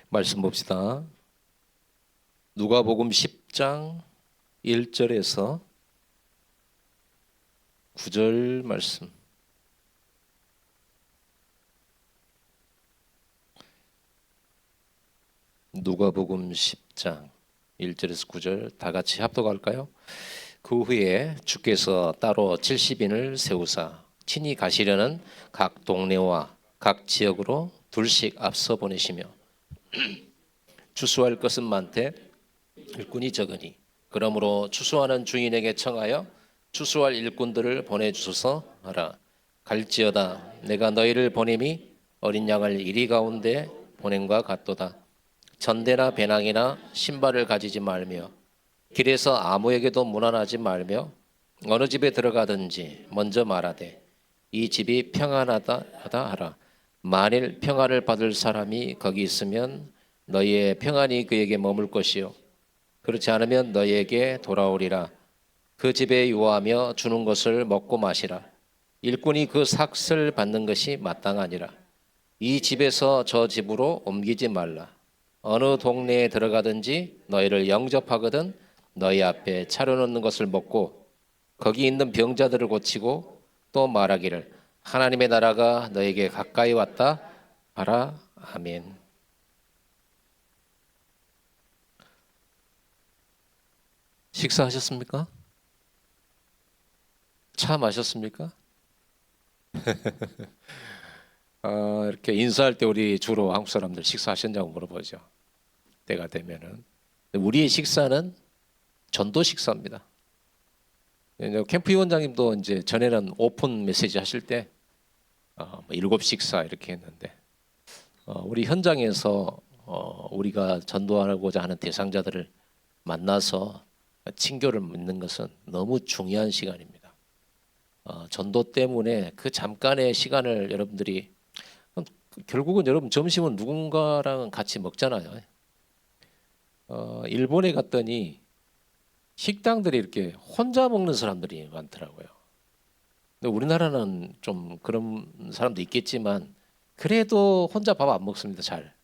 말씀 봅시다. 누가복음 10장 1절에서 9절 말씀. 누가복음 10장 1절에서 9절 다 같이 합독할까요? 그 후에 주께서 따로 70인을 세우사 친히 가시려는 각 동네와 각 지역으로 둘씩 앞서 보내시며 추수할 것은 많되 일꾼이 적으니 그러므로 추수하는 주인에게 청하여 추수할 일꾼들을 보내주소서 하라. 갈지어다 내가 너희를 보냄이 어린 양을 이리 가운데 보냄과 같도다. 전대나 배낭이나 신발을 가지지 말며 길에서 아무에게도 문안하지 말며 어느 집에 들어가든지 먼저 말하되 이 집이 평안하다 하라. 만일 평안을 받을 사람이 거기 있으면 너희의 평안이 그에게 머물 것이요 그렇지 않으면 너희에게 돌아오리라. 그 집에 유하며 주는 것을 먹고 마시라. 일꾼이 그 삭을 받는 것이 마땅하니라. 이 집에서 저 집으로 옮기지 말라. 어느 동네에 들어가든지 너희를 영접하거든 너희 앞에 차려놓는 것을 먹고 거기 있는 병자들을 고치고 또 말하기를 하나님의 나라가 너에게 가까이 왔다 하라. 아멘. 식사하셨습니까? 차 마셨습니까? 이렇게 인사할 때 우리 주로 한국 사람들 식사하셨냐고 물어보죠. 때가 되면은. 우리의 식사는 전도 식사입니다. 캠프 위원장님도 이제 전에는 오픈 메시지 하실 때 7 식사 이렇게 했는데 우리 현장에서 우리가 전도하고자 하는 대상자들을 만나서 친교를 맺는 것은 너무 중요한 시간입니다. 전도 때문에 그 잠깐의 시간을 여러분들이 결국은 여러분 점심은 누군가랑 같이 먹잖아요. 일본에 갔더니 식당들이 이렇게 혼자 먹는 사람들이 많더라고요. 근데 우리나라는 좀 그런 사람도 있겠지만 그래도 혼자 밥 안 먹습니다. 잘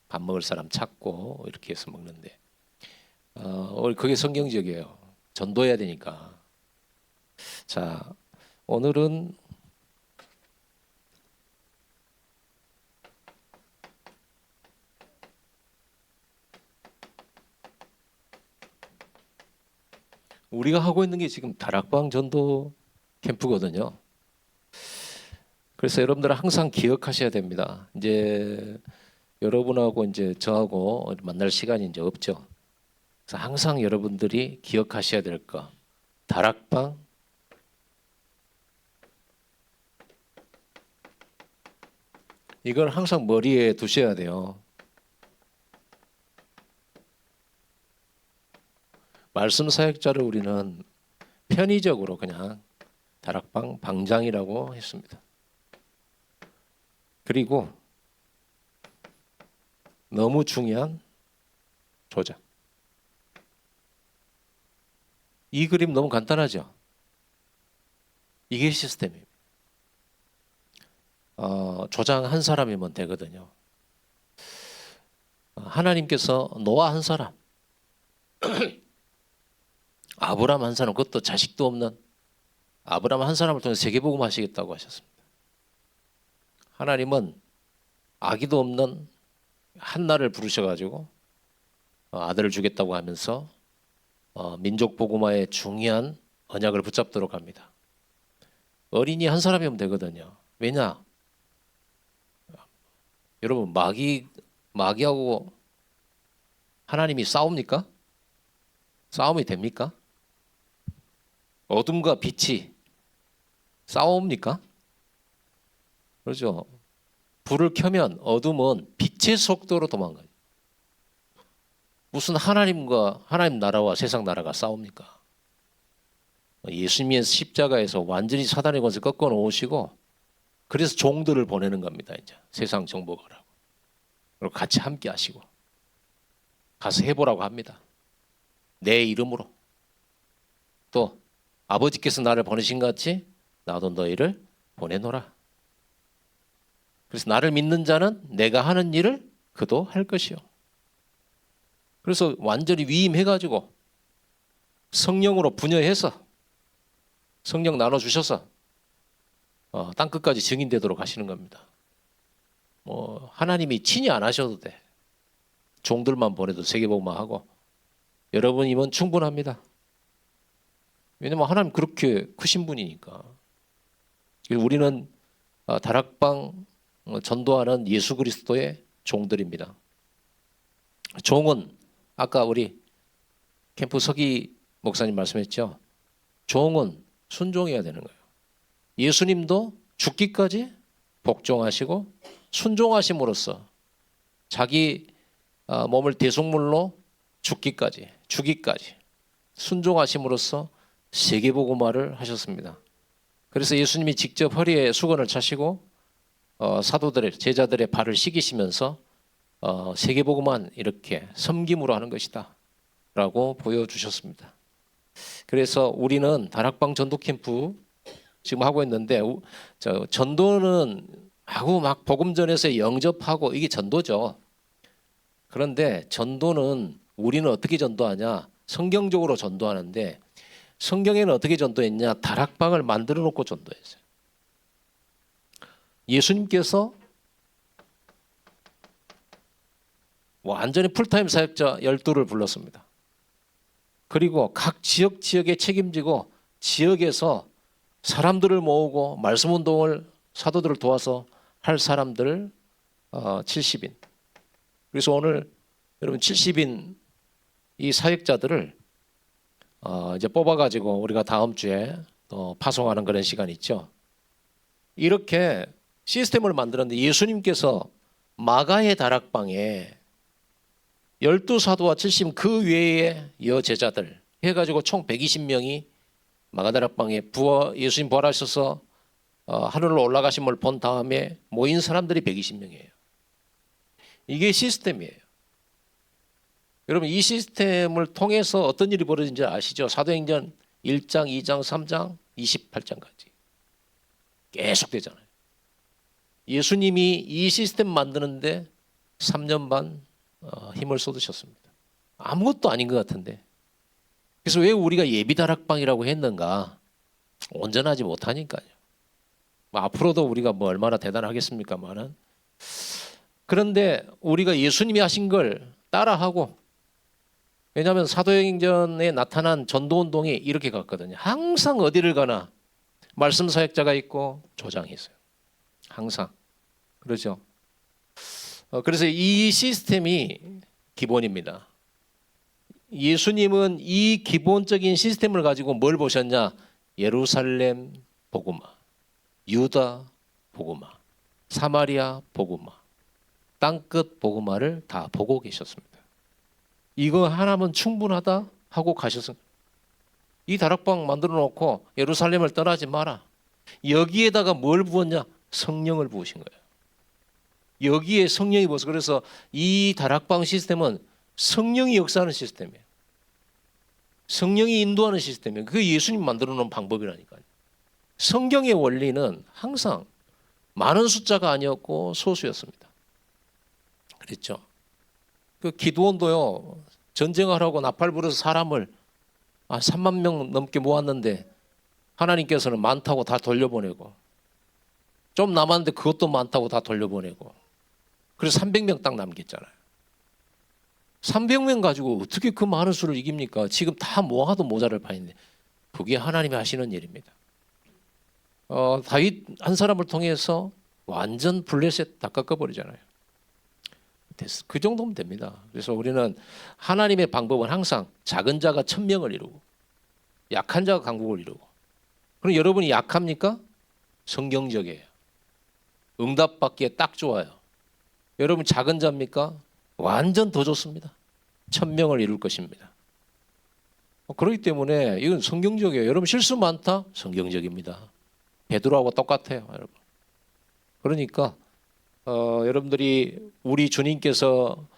밥 먹을 사람 찾고 이렇게 해서 먹는데 그게 성경적이에요. 전도해야 되니까. 자, 오늘은 우리가 하고 있는 게 지금 다락방 전도 캠프거든요. 그래서 여러분들은 항상 기억하셔야 됩니다. 이제 여러분하고 이제 저하고 만날 시간이 이제 없죠. 그래서 항상 여러분들이 기억하셔야 될 거. 다락방 이걸 항상 머리에 두셔야 돼요. 말씀 사역자를 우리는 편의적으로 그냥 다락방 방장이라고 했습니다. 그리고 너무 중요한 조장. 이 그림 너무 간단하죠? 이게 시스템입니다. 조장 한 사람이면 되거든요. 하나님께서 노아 한 사람, 아브람 한 사람, 그것도 자식도 없는 아브람 한 사람을 통해 세계복음 하시겠다고 하셨습니다. 하나님은 아기도 없는 한나를 부르셔가지고 아들을 주겠다고 하면서 민족 복음화의 중요한 언약을 붙잡도록 합니다. 어린이 한 사람이면 되거든요. 왜냐? 여러분 마귀하고 하나님이 싸웁니까? 싸움이 됩니까? 어둠과 빛이 싸웁니까? 그렇죠. 불을 켜면 어둠은 빛의 속도로 도망가요. 무슨 하나님 나라와 세상 나라가 싸웁니까? 예수님의 십자가에서 완전히 사단의 권세 꺾어 놓으시고 그래서 종들을 보내는 겁니다. 이제 세상 정복하라고. 그리고 같이 함께 하시고 가서 해보라고 합니다. 내 이름으로. 또 아버지께서 나를 보내신 것 같이 나도 너희를 보내노라. 그래서 나를 믿는 자는 내가 하는 일을 그도 할 것이요. 그래서 완전히 위임해가지고 성령으로 분여해서 성령 나눠주셔서 땅 끝까지 증인되도록 하시는 겁니다. 뭐 하나님이 친히 안 하셔도 돼. 종들만 보내도 세계복음화 하고 여러분이면 충분합니다. 왜냐면 하나님 그렇게 크신 분이니까. 우리는 다락방 전도하는 예수 그리스도의 종들입니다. 종은 아까 우리 캠프 서기 목사님 말씀했죠. 종은 순종해야 되는 거예요. 예수님도 죽기까지 복종하시고 순종하심으로써 자기 몸을 대속물로 죽기까지 순종하심으로써 세계복음화를 하셨습니다. 그래서 예수님이 직접 허리에 수건을 차시고 사도들의 제자들의 발을 씻기시면서 세계복음만 이렇게 섬김으로 하는 것이다 라고 보여주셨습니다. 그래서 우리는 다락방 전도 캠프 지금 하고 있는데 전도는 하고 막 복음 전해서 영접하고 이게 전도죠. 그런데 전도는 우리는 어떻게 전도하냐? 성경적으로 전도하는데 성경에는 어떻게 전도했냐? 다락방을 만들어 놓고 전도했어요. 예수님께서 완전히 풀타임 사역자 12를 불렀습니다. 그리고 각 지역에 책임지고 지역에서 사람들을 모으고 말씀 운동을 사도들을 도와서 할 사람들 70인. 그래서 오늘 여러분 70인 이 사역자들을 이제 뽑아가지고 우리가 다음 주에 또 파송하는 그런 시간이 있죠. 이렇게 시스템을 만들었는데 예수님께서 마가의 다락방에 12사도와 70 그 외의 여제자들 해가지고 총 120명이 마가다락방에 예수님 부활하셔서 하늘로 올라가신 걸 본 다음에 모인 사람들이 120명이에요. 이게 시스템이에요. 여러분 이 시스템을 통해서 어떤 일이 벌어진지 아시죠? 사도행전 1장, 2장, 3장, 28장까지 계속 되잖아요. 예수님이 이 시스템 만드는데 3년 반 힘을 쏟으셨습니다. 아무것도 아닌 것 같은데. 그래서 왜 우리가 예비다락방이라고 했는가? 온전하지 못하니까요. 앞으로도 우리가 뭐 얼마나 대단하겠습니까만은. 그런데 우리가 예수님이 하신 걸 따라하고, 왜냐하면 사도행전에 나타난 전도운동이 이렇게 갔거든요. 항상 어디를 가나 말씀 사역자가 있고 조장이 있어요. 항상. 그렇죠. 그래서 이 시스템이 기본입니다. 예수님은 이 기본적인 시스템을 가지고 뭘 보셨냐? 예루살렘 복음화, 유다 복음화, 사마리아 복음화, 땅끝 복음화를 다 보고 계셨습니다. 이거 하나면 충분하다 하고 가셨습니다. 이 다락방 만들어 놓고 예루살렘을 떠나지 마라. 여기에다가 뭘 부었냐? 성령을 부으신 거예요. 여기에 성령이 부어서 그래서 이 다락방 시스템은 성령이 역사하는 시스템이에요. 성령이 인도하는 시스템이에요. 그게 예수님 만들어 놓은 방법이라니까요. 성경의 원리는 항상 많은 숫자가 아니었고 소수였습니다. 그랬죠. 그 기드온도요. 전쟁하라고 나팔 불어서 사람을 3만 명 넘게 모았는데 하나님께서는 많다고 다 돌려보내고 좀 남았는데 그것도 많다고 다 돌려보내고 그래서 300명 딱 남겼잖아요. 300명 가지고 어떻게 그 많은 수를 이깁니까? 지금 다 모아도 모자랄 판인데 그게 하나님이 하시는 일입니다. 다윗 한 사람을 통해서 완전 블레셋 다 꺾어버리잖아요. 됐어. 그 정도면 됩니다. 그래서 우리는 하나님의 방법은 항상 작은 자가 천명을 이루고 약한 자가 강국을 이루고. 그럼 여러분이 약합니까? 성경적이에요. 응답받기에 딱 좋아요. 여러분 작은 자입니까? 완전 더 좋습니다. 천명을 이룰 것입니다. 그렇기 때문에 이건 성경적이에요. 여러분 실수 많다? 성경적입니다. 베드로하고 똑같아요, 여러분. 그러니까 여러분들이 우리 주님께서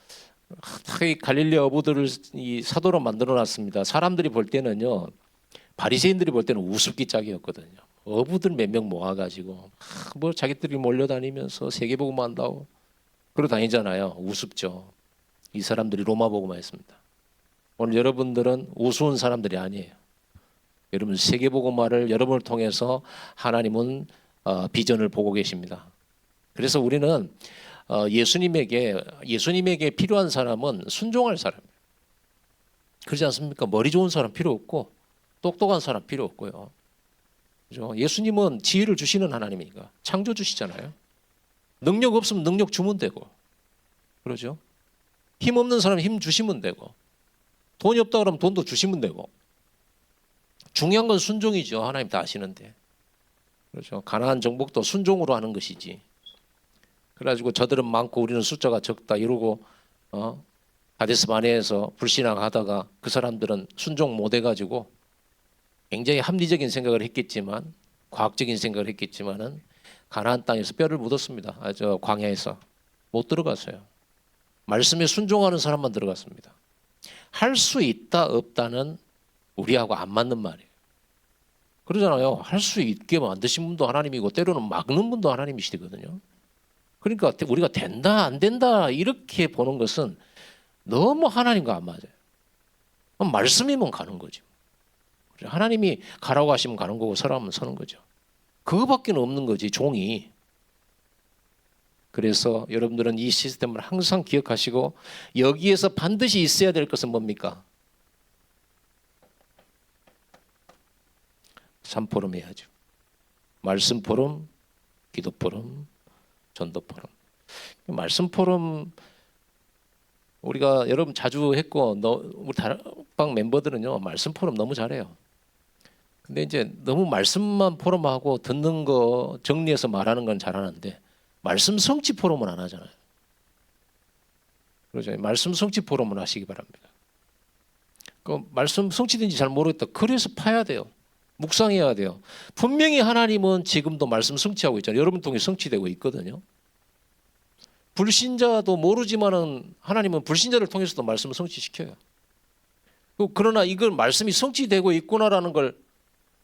갈릴리 어부들을 이 사도로 만들어놨습니다. 사람들이 볼 때는요, 바리새인들이 볼 때는 우습기 짝이었거든요. 어부들 몇 명 모아가지고 뭐 자기들이 몰려다니면서 세계복음 한다고 그러고 다니잖아요. 우습죠. 이 사람들이 로마 복음화 했습니다. 오늘 여러분들은 우스운 사람들이 아니에요. 여러분 세계 복음화를 여러분을 통해서 하나님은 비전을 보고 계십니다. 그래서 우리는 예수님에게 필요한 사람은 순종할 사람이에요. 그렇지 않습니까? 머리 좋은 사람 필요 없고 똑똑한 사람 필요 없고요. 그죠? 예수님은 지혜를 주시는 하나님이니까 창조주시잖아요. 능력 없으면 능력 주면 되고, 그러죠? 힘 없는 사람 힘 주시면 되고, 돈이 없다 그러면 돈도 주시면 되고. 중요한 건 순종이죠. 하나님 다 아시는데. 그렇죠? 가나안 정복도 순종으로 하는 것이지. 그래가지고 저들은 많고 우리는 숫자가 적다 이러고 가데스 바네에서 불신앙하다가 그 사람들은 순종 못 해가지고 굉장히 합리적인 생각을 했겠지만, 과학적인 생각을 했겠지만은 가나안 땅에서 뼈를 묻었습니다. 저 광야에서 못 들어갔어요. 말씀에 순종하는 사람만 들어갔습니다. 할 수 있다 없다는 우리하고 안 맞는 말이에요. 그러잖아요. 할 수 있게 만드신 분도 하나님이고 때로는 막는 분도 하나님이시거든요. 그러니까 우리가 된다 안 된다 이렇게 보는 것은 너무 하나님과 안 맞아요. 말씀이면 가는 거죠. 하나님이 가라고 하시면 가는 거고 서라면 서는 거죠. 그거밖에 없는 거지, 종이. 그래서 여러분들은 이 시스템을 항상 기억하시고 여기에서 반드시 있어야 될 것은 뭡니까? 3포럼 해야죠. 말씀 포럼, 기도 포럼, 전도 포럼. 말씀 포럼 우리가 여러분 자주 했고 우리 다락방 멤버들은요 말씀 포럼 너무 잘해요. 근데 이제 너무 말씀만 포럼하고 듣는 거 정리해서 말하는 건 잘하는데 말씀 성취 포럼은 안 하잖아요. 그렇죠? 말씀 성취 포럼은 하시기 바랍니다. 그 말씀 성취된지 잘 모르겠다. 그래서 파야 돼요. 묵상해야 돼요. 분명히 하나님은 지금도 말씀 성취하고 있잖아요. 여러분 통해 성취되고 있거든요. 불신자도 모르지만은 하나님은 불신자를 통해서도 말씀을 성취시켜요. 그러나 이걸 말씀이 성취되고 있구나라는 걸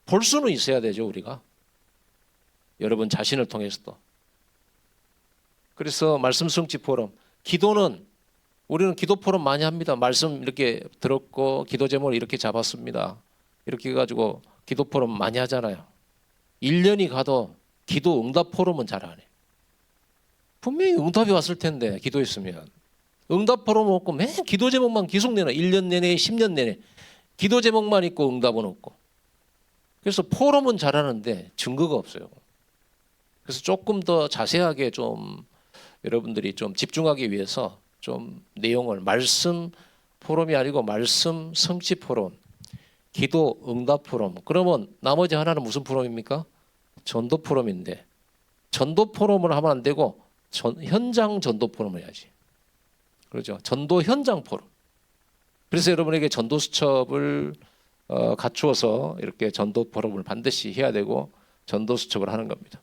볼 수는 있어야 되죠, 우리가. 여러분 자신을 통해서도. 그래서 말씀 성취 포럼, 기도는 우리는 기도 포럼 많이 합니다. 말씀 이렇게 들었고 기도 제목을 이렇게 잡았습니다. 이렇게 해가지고 기도 포럼 많이 하잖아요. 1년이 가도 기도 응답 포럼은 잘 안 해요. 분명히 응답이 왔을 텐데 기도했으면. 응답 포럼 없고 맨 기도 제목만 계속 내놔. 1년 내내 10년 내내 기도 제목만 있고 응답은 없고. 그래서 포럼은 잘하는데 증거가 없어요. 그래서 조금 더 자세하게 좀 여러분들이 좀 집중하기 위해서 좀 내용을 말씀 포럼이 아니고 말씀 성취 포럼, 기도 응답 포럼. 그러면 나머지 하나는 무슨 포럼입니까? 전도 포럼인데 전도 포럼을 하면 안 되고 현장 전도 포럼을 해야지. 그렇죠? 전도 현장 포럼. 그래서 여러분에게 전도 수첩을 갖추어서 이렇게 전도 포럼을 반드시 해야 되고 전도 수첩을 하는 겁니다.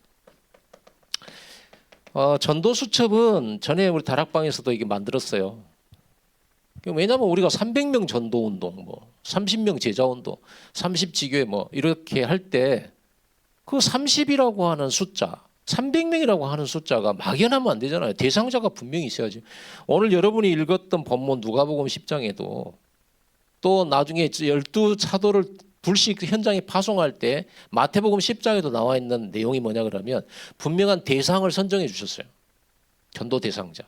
전도 수첩은 전에 우리 다락방에서도 이게 만들었어요. 왜냐하면 우리가 300명 전도 운동, 30명 제자 운동, 30지교회 이렇게 할 때 그 30이라고 하는 숫자, 300명이라고 하는 숫자가 막연하면 안 되잖아요. 대상자가 분명히 있어야지. 오늘 여러분이 읽었던 본문 누가복음 10장에도 또 나중에 12사도를 둘씩 현장에 파송할 때 마태복음 10장에도 나와 있는 내용이 뭐냐 그러면 분명한 대상을 선정해 주셨어요. 전도 대상자.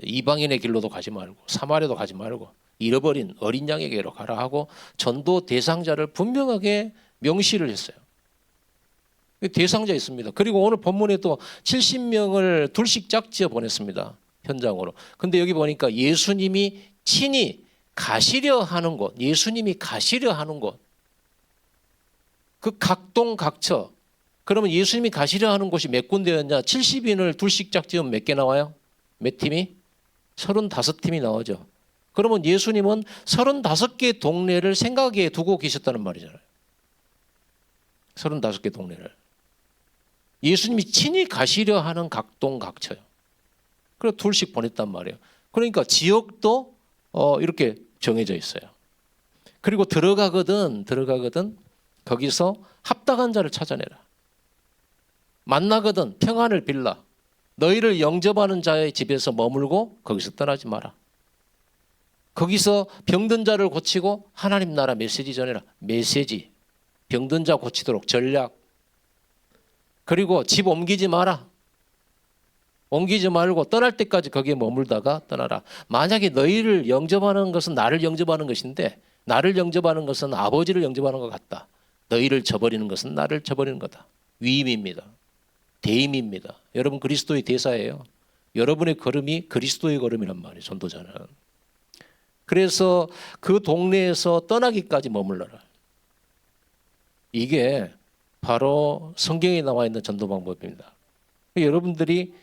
이방인의 길로도 가지 말고 사마리아도 가지 말고 잃어버린 어린 양에게로 가라 하고 전도 대상자를 분명하게 명시를 했어요. 대상자 있습니다. 그리고 오늘 본문에도 70명을 둘씩 짝지어 보냈습니다. 현장으로. 근데 여기 보니까 예수님이 친히 가시려 하는 곳, 예수님이 가시려 하는 곳, 그 각동 각처. 그러면 예수님이 가시려 하는 곳이 몇 군데였냐? 70인을 둘씩 짝지으면 몇 개 나와요? 몇 팀이? 35팀이 나오죠. 그러면 예수님은 35개 동네를 생각에 두고 계셨다는 말이잖아요. 35개 동네를. 예수님이 친히 가시려 하는 각동 각처요. 그래서 둘씩 보냈단 말이에요. 그러니까 지역도 이렇게 정해져 있어요. 그리고 들어가거든 거기서 합당한 자를 찾아내라. 만나거든 평안을 빌라. 너희를 영접하는 자의 집에서 머물고 거기서 떠나지 마라. 거기서 병든 자를 고치고 하나님 나라 메시지 전해라. 메시지. 병든 자 고치도록 전략. 그리고 집 옮기지 마라. 옮기지 말고 떠날 때까지 거기에 머물다가 떠나라. 만약에 너희를 영접하는 것은 나를 영접하는 것인데 나를 영접하는 것은 아버지를 영접하는 것 같다. 너희를 저버리는 것은 나를 저버리는 거다. 위임입니다. 대임입니다. 여러분 그리스도의 대사예요. 여러분의 걸음이 그리스도의 걸음이란 말이에요. 전도자는. 그래서 그 동네에서 떠나기까지 머물러라. 이게 바로 성경에 나와 있는 전도 방법입니다. 여러분들이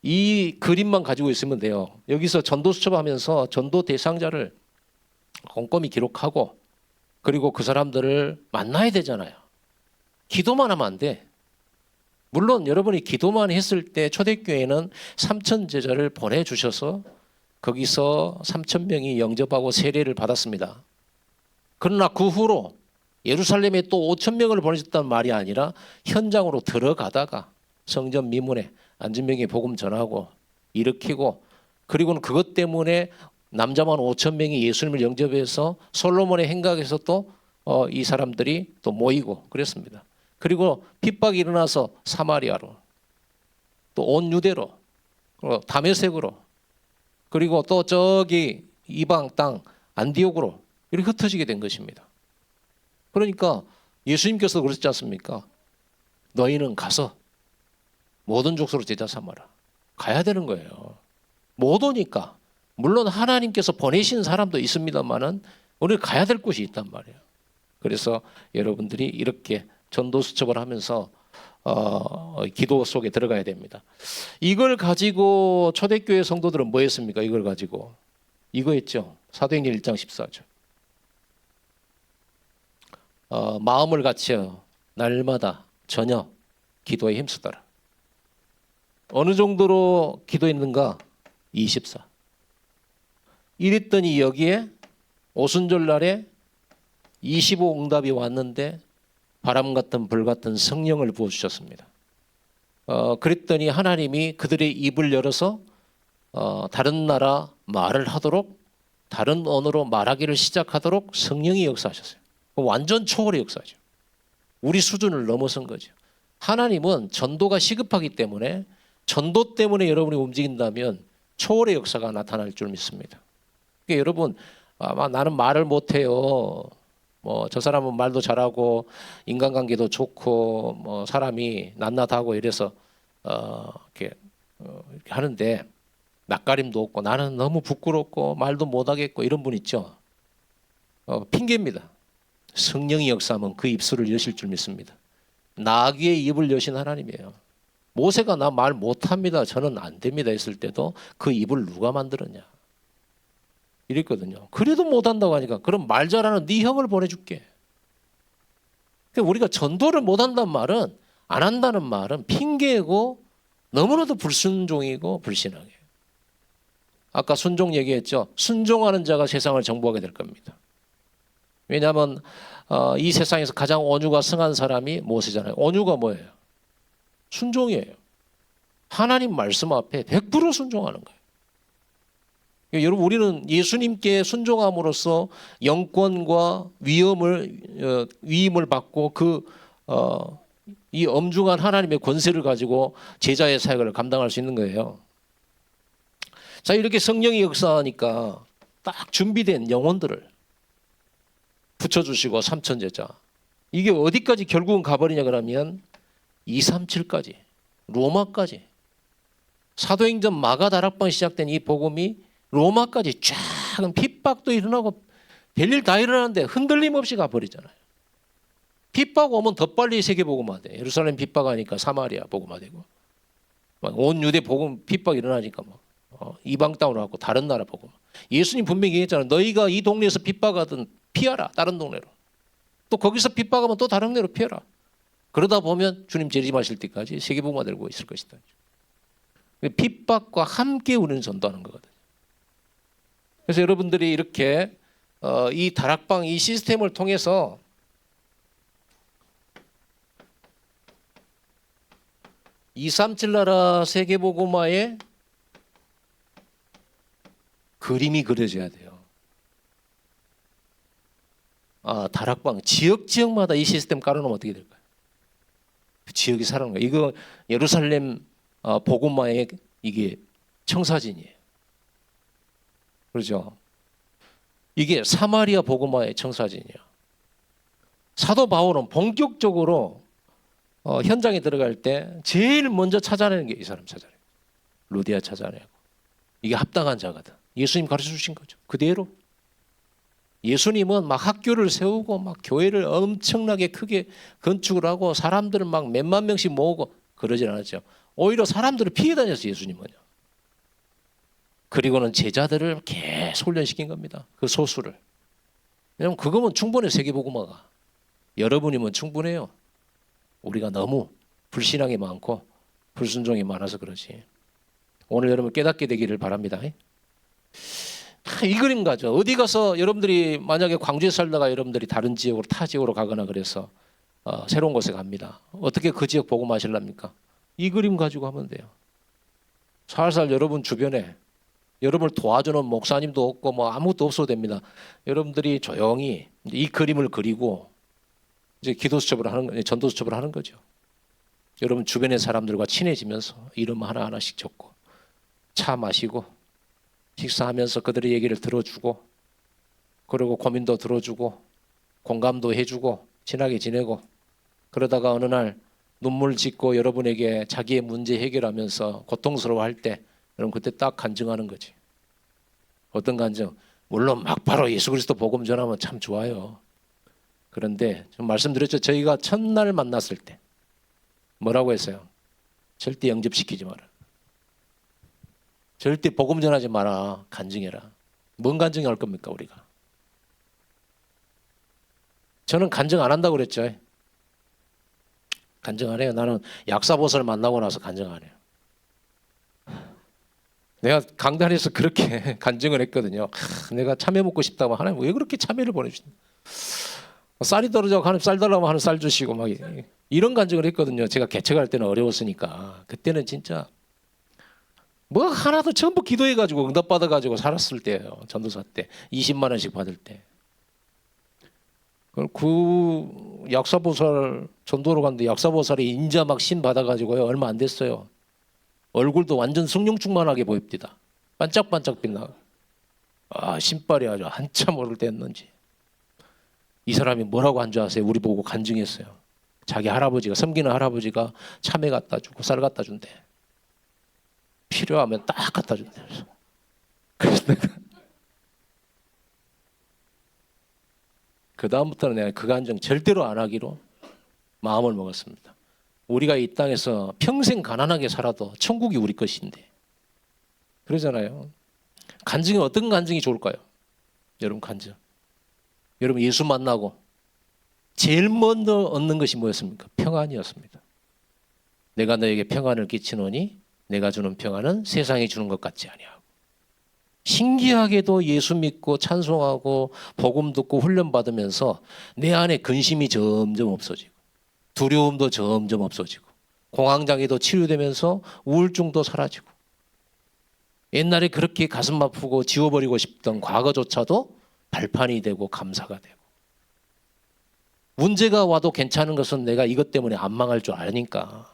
이 그림만 가지고 있으면 돼요. 여기서 전도 수첩하면서 전도 대상자를 꼼꼼히 기록하고 그리고 그 사람들을 만나야 되잖아요. 기도만 하면 안 돼. 물론 여러분이 기도만 했을 때 초대교회는 3천 제자를 보내주셔서 거기서 3천 명이 영접하고 세례를 받았습니다. 그러나 그 후로 예루살렘에 또 5천 명을 보내셨다는 말이 아니라 현장으로 들어가다가 성전 미문에 앉은 명이 복음 전하고 일으키고 그리고는 그것 때문에 남자만 5천 명이 예수님을 영접해서 솔로몬의 행각에서 또 이 사람들이 또 모이고 그랬습니다. 그리고 핍박이 일어나서 사마리아로 또 온 유대로 다메섹으로 그리고 또 저기 이방 땅 안디옥으로 이렇게 흩어지게 된 것입니다. 그러니까 예수님께서 그러셨지 않습니까? 너희는 가서 모든 족속으로 제자 삼아라. 가야 되는 거예요. 못 오니까. 물론 하나님께서 보내신 사람도 있습니다만은 우리 가야 될 곳이 있단 말이에요. 그래서 여러분들이 이렇게 전도 수첩을 하면서 기도 속에 들어가야 됩니다. 이걸 가지고 초대교회 성도들은 뭐 했습니까? 이걸 가지고 이거 했죠. 사도행전 1장 14절. 마음을 갖추어 날마다 저녁 기도에 힘쓰더라. 어느 정도로 기도했는가? 24. 이랬더니 여기에 오순절 날에 25 응답이 왔는데 바람 같은 불 같은 성령을 부어주셨습니다. 그랬더니 하나님이 그들의 입을 열어서 다른 나라 말을 하도록 다른 언어로 말하기를 시작하도록 성령이 역사하셨어요. 완전 초월의 역사죠. 우리 수준을 넘어선 거죠. 하나님은 전도가 시급하기 때문에 전도 때문에 여러분이 움직인다면 초월의 역사가 나타날 줄 믿습니다. 그러니까 여러분 아마 나는 말을 못해요. 뭐 저 사람은 말도 잘하고 인간관계도 좋고 뭐 사람이 낱낱하고 이래서 이렇게 하는데 낯가림도 없고 나는 너무 부끄럽고 말도 못하겠고 이런 분 있죠. 핑계입니다. 성령이 역사하면 그 입술을 여실 줄 믿습니다. 나귀의 입을 여신 하나님이에요. 모세가 나 말 못합니다. 저는 안 됩니다 했을 때도 그 입을 누가 만들었냐 이랬거든요. 그래도 못한다고 하니까 그럼 말 잘하는 네 형을 보내줄게. 그러니까 우리가 전도를 못한다는 말은 안 한다는 말은 핑계고 너무나도 불순종이고 불신앙이에요. 아까 순종 얘기했죠. 순종하는 자가 세상을 정복하게 될 겁니다. 왜냐하면 이 세상에서 가장 온유가 성한 사람이 모세잖아요. 온유가 뭐예요? 순종이에요. 하나님 말씀 앞에 100% 순종하는 거예요. 여러분 우리는 예수님께 순종함으로써 영권과 위임을 받고 이 엄중한 하나님의 권세를 가지고 제자의 사역을 감당할 수 있는 거예요. 자, 이렇게 성령이 역사하니까 딱 준비된 영혼들을 붙여주시고 삼천제자. 이게 어디까지 결국은 가버리냐 그러면 237까지 로마까지 사도행전 마가다락방 시작된 이 복음이 로마까지 쫙 핍박도 일어나고 별일 다 일어나는데 흔들림 없이 가버리잖아요. 핍박 오면 더 빨리 세계 복음화돼. 예루살렘 핍박하니까 사마리아 복음화되고 온 유대 복음 핍박 일어나니까 이방 땅으로 가고 다른 나라 복음. 예수님 분명히 얘기했잖아요. 너희가 이 동네에서 핍박하든 피하라. 다른 동네로. 또 거기서 핍박하면 또 다른 데로 피하라. 그러다 보면 주님 재림하실 때까지 세계 복음화 되고 있을 것이다. 핍박과 함께 우리는 전도하는 거거든요. 그래서 여러분들이 이렇게 이 다락방 이 시스템을 통해서 237 나라 세계복음화에 그림이 그려져야 돼요. 다락방 지역마다 이 시스템 깔아놓으면 어떻게 될까요? 그 지역이 살아나는 거예요. 이거 예루살렘 복음화의 이게 청사진이에요. 그렇죠? 이게 사마리아 복음화의 청사진이에요. 사도 바울은 본격적으로 현장에 들어갈 때 제일 먼저 찾아내는 게 이 사람 찾아내고 루디아 찾아내고 이게 합당한 자거든. 예수님 가르쳐 주신 거죠. 그대로. 예수님은 막 학교를 세우고 막 교회를 엄청나게 크게 건축을 하고 사람들을 막 몇만 명씩 모으고 그러진 않았죠. 오히려 사람들을 피해 다녔어요. 예수님은요. 그리고는 제자들을 계속 훈련시킨 겁니다. 그 소수를. 왜냐하면 그거면 충분해. 세계복음화가. 여러분이면 충분해요. 우리가 너무 불신앙이 많고 불순종이 많아서 그러지. 오늘 여러분 깨닫게 되기를 바랍니다. 이 그림 가죠. 어디 가서 여러분들이 만약에 광주에 살다가 여러분들이 다른 지역으로 타 지역으로 가거나 그래서 새로운 곳에 갑니다. 어떻게 그 지역 복음하실랍니까? 이 그림 가지고 하면 돼요. 살살 여러분 주변에 여러분을 도와주는 목사님도 없고 뭐 아무것도 없어도 됩니다. 여러분들이 조용히 이 그림을 그리고 이제 기도 수첩을 하는 전도 수첩을 하는 거죠. 여러분 주변의 사람들과 친해지면서 이름 하나하나씩 적고 차 마시고 식사하면서 그들의 얘기를 들어주고 그리고 고민도 들어주고 공감도 해주고 친하게 지내고 그러다가 어느 날 눈물 짓고 여러분에게 자기의 문제 해결하면서 고통스러워할 때 여러분 그때 딱 간증하는 거지. 어떤 간증? 물론 막 바로 예수 그리스도 복음 전하면 참 좋아요. 그런데 좀 말씀드렸죠. 저희가 첫날 만났을 때 뭐라고 했어요? 절대 영접시키지 마라. 절대 복음 전하지 마라. 간증해라. 뭔 간증할 겁니까 우리가? 저는 간증 안 한다고 그랬죠. 간증 안 해요. 나는 약사보살 만나고 나서 간증 안 해요. 내가 강단에서 그렇게 간증을 했거든요. 내가 참외 먹고 싶다고 하나님 왜 그렇게 참외를 보내주시나? 쌀이 떨어져서 하나님 쌀 달라고 하나님 쌀 주시고 막 이런 간증을 했거든요. 제가 개척할 때는 어려웠으니까 그때는 진짜 뭐 하나도 전부 기도해가지고 응답받아가지고 살았을 때예요. 전도사 때 20만 원씩 받을 때. 그 약사보살 전도로 갔는데 약사보살이 인자 막 신 받아가지고요. 얼마 안 됐어요. 얼굴도 완전 승용충만하게 보입니다. 반짝반짝 빛나. 신발이 아주 한참 오를 때였는지. 이 사람이 뭐라고 한 줄 아세요? 우리 보고 간증했어요. 자기 할아버지가 섬기는 할아버지가 참외 갖다 주고 쌀 갖다 준대. 필요하면 딱 갖다 준대. 그래서 내가 그 다음부터는 내가 그 간증 절대로 안 하기로 마음을 먹었습니다. 우리가 이 땅에서 평생 가난하게 살아도 천국이 우리 것인데 그러잖아요. 간증이 어떤 간증이 좋을까요? 여러분 간증. 여러분 예수 만나고 제일 먼저 얻는 것이 뭐였습니까? 평안이었습니다. 내가 너에게 평안을 끼치노니 내가 주는 평안은 세상이 주는 것 같지 아니하고. 신기하게도 예수 믿고 찬송하고 복음 듣고 훈련받으면서 내 안에 근심이 점점 없어지고 두려움도 점점 없어지고 공황장애도 치유되면서 우울증도 사라지고 옛날에 그렇게 가슴 아프고 지워버리고 싶던 과거조차도 발판이 되고 감사가 되고 문제가 와도 괜찮은 것은 내가 이것 때문에 안 망할 줄 아니까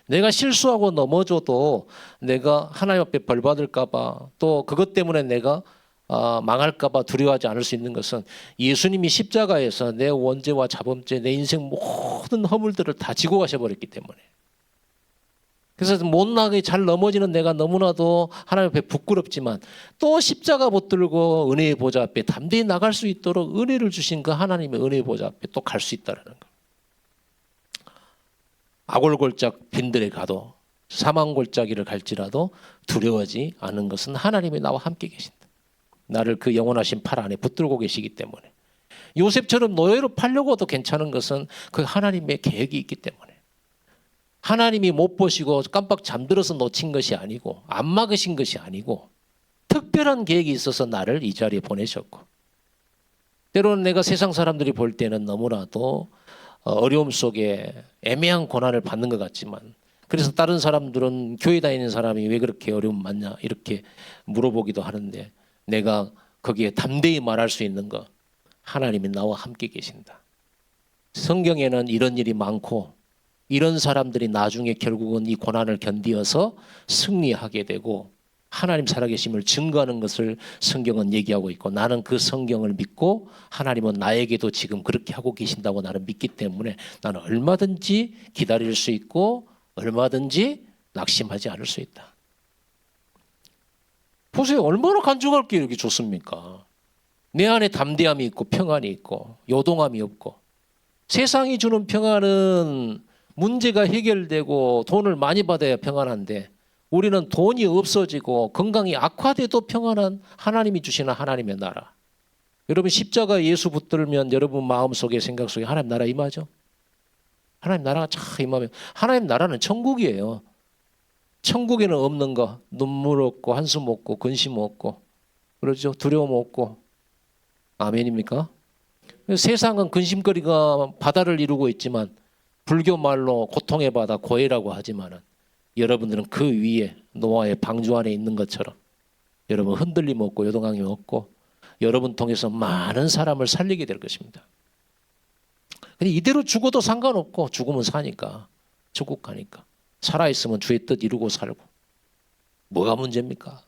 내가 실수하고 넘어져도 내가 하나님 앞에 벌 받을까 봐 또 그것 때문에 내가 망할까 봐 두려워하지 않을 수 있는 것은 예수님이 십자가에서 내 원죄와 자범죄 내 인생 모든 허물들을 다 지고 가셔버렸기 때문에 그래서 못나게 잘 넘어지는 내가 너무나도 하나님 앞에 부끄럽지만 또 십자가 붙들고 은혜의 보좌 앞에 담대히 나갈 수 있도록 은혜를 주신 그 하나님의 은혜의 보좌 앞에 또 갈 수 있다는 거. 아골골짝 빈들에 가도 사망골짜기를 갈지라도 두려워하지 않은 것은 하나님이 나와 함께 계신다. 나를 그 영원하신 팔 안에 붙들고 계시기 때문에 요셉처럼 노예로 팔려고도 괜찮은 것은 그 하나님의 계획이 있기 때문에 하나님이 못 보시고 깜빡 잠들어서 놓친 것이 아니고 안 막으신 것이 아니고 특별한 계획이 있어서 나를 이 자리에 보내셨고 때로는 내가 세상 사람들이 볼 때는 너무나도 어려움 속에 애매한 고난을 받는 것 같지만 그래서 다른 사람들은 교회 다니는 사람이 왜 그렇게 어려움 많냐 이렇게 물어보기도 하는데 내가 거기에 담대히 말할 수 있는 거 하나님이 나와 함께 계신다. 성경에는 이런 일이 많고 이런 사람들이 나중에 결국은 이 고난을 견디어서 승리하게 되고 하나님 살아계심을 증거하는 것을 성경은 얘기하고 있고 나는 그 성경을 믿고 하나님은 나에게도 지금 그렇게 하고 계신다고 나는 믿기 때문에 나는 얼마든지 기다릴 수 있고 얼마든지 낙심하지 않을 수 있다. 보세요. 얼마나 간증할 게 이렇게 좋습니까? 내 안에 담대함이 있고 평안이 있고 요동함이 없고 세상이 주는 평안은 문제가 해결되고 돈을 많이 받아야 평안한데 우리는 돈이 없어지고 건강이 악화돼도 평안한 하나님이 주시는 하나님의 나라. 여러분 십자가 예수 붙들면 여러분 마음속에 생각 속에 하나님 나라 임하죠? 하나님 나라가 참 임하면 하나님 나라는 천국이에요. 천국에는 없는 거 눈물 없고 한숨 없고 근심 없고 그러죠. 두려움 없고 아멘입니까? 세상은 근심거리가 바다를 이루고 있지만 불교 말로 고통의 바다 고해라고 하지만은 여러분들은 그 위에 노아의 방주 안에 있는 것처럼 여러분 흔들림 없고 요동함이 없고 여러분 통해서 많은 사람을 살리게 될 것입니다. 근데 이대로 죽어도 상관없고 죽으면 사니까 천국 가니까 살아있으면 주의 뜻 이루고 살고 뭐가 문제입니까?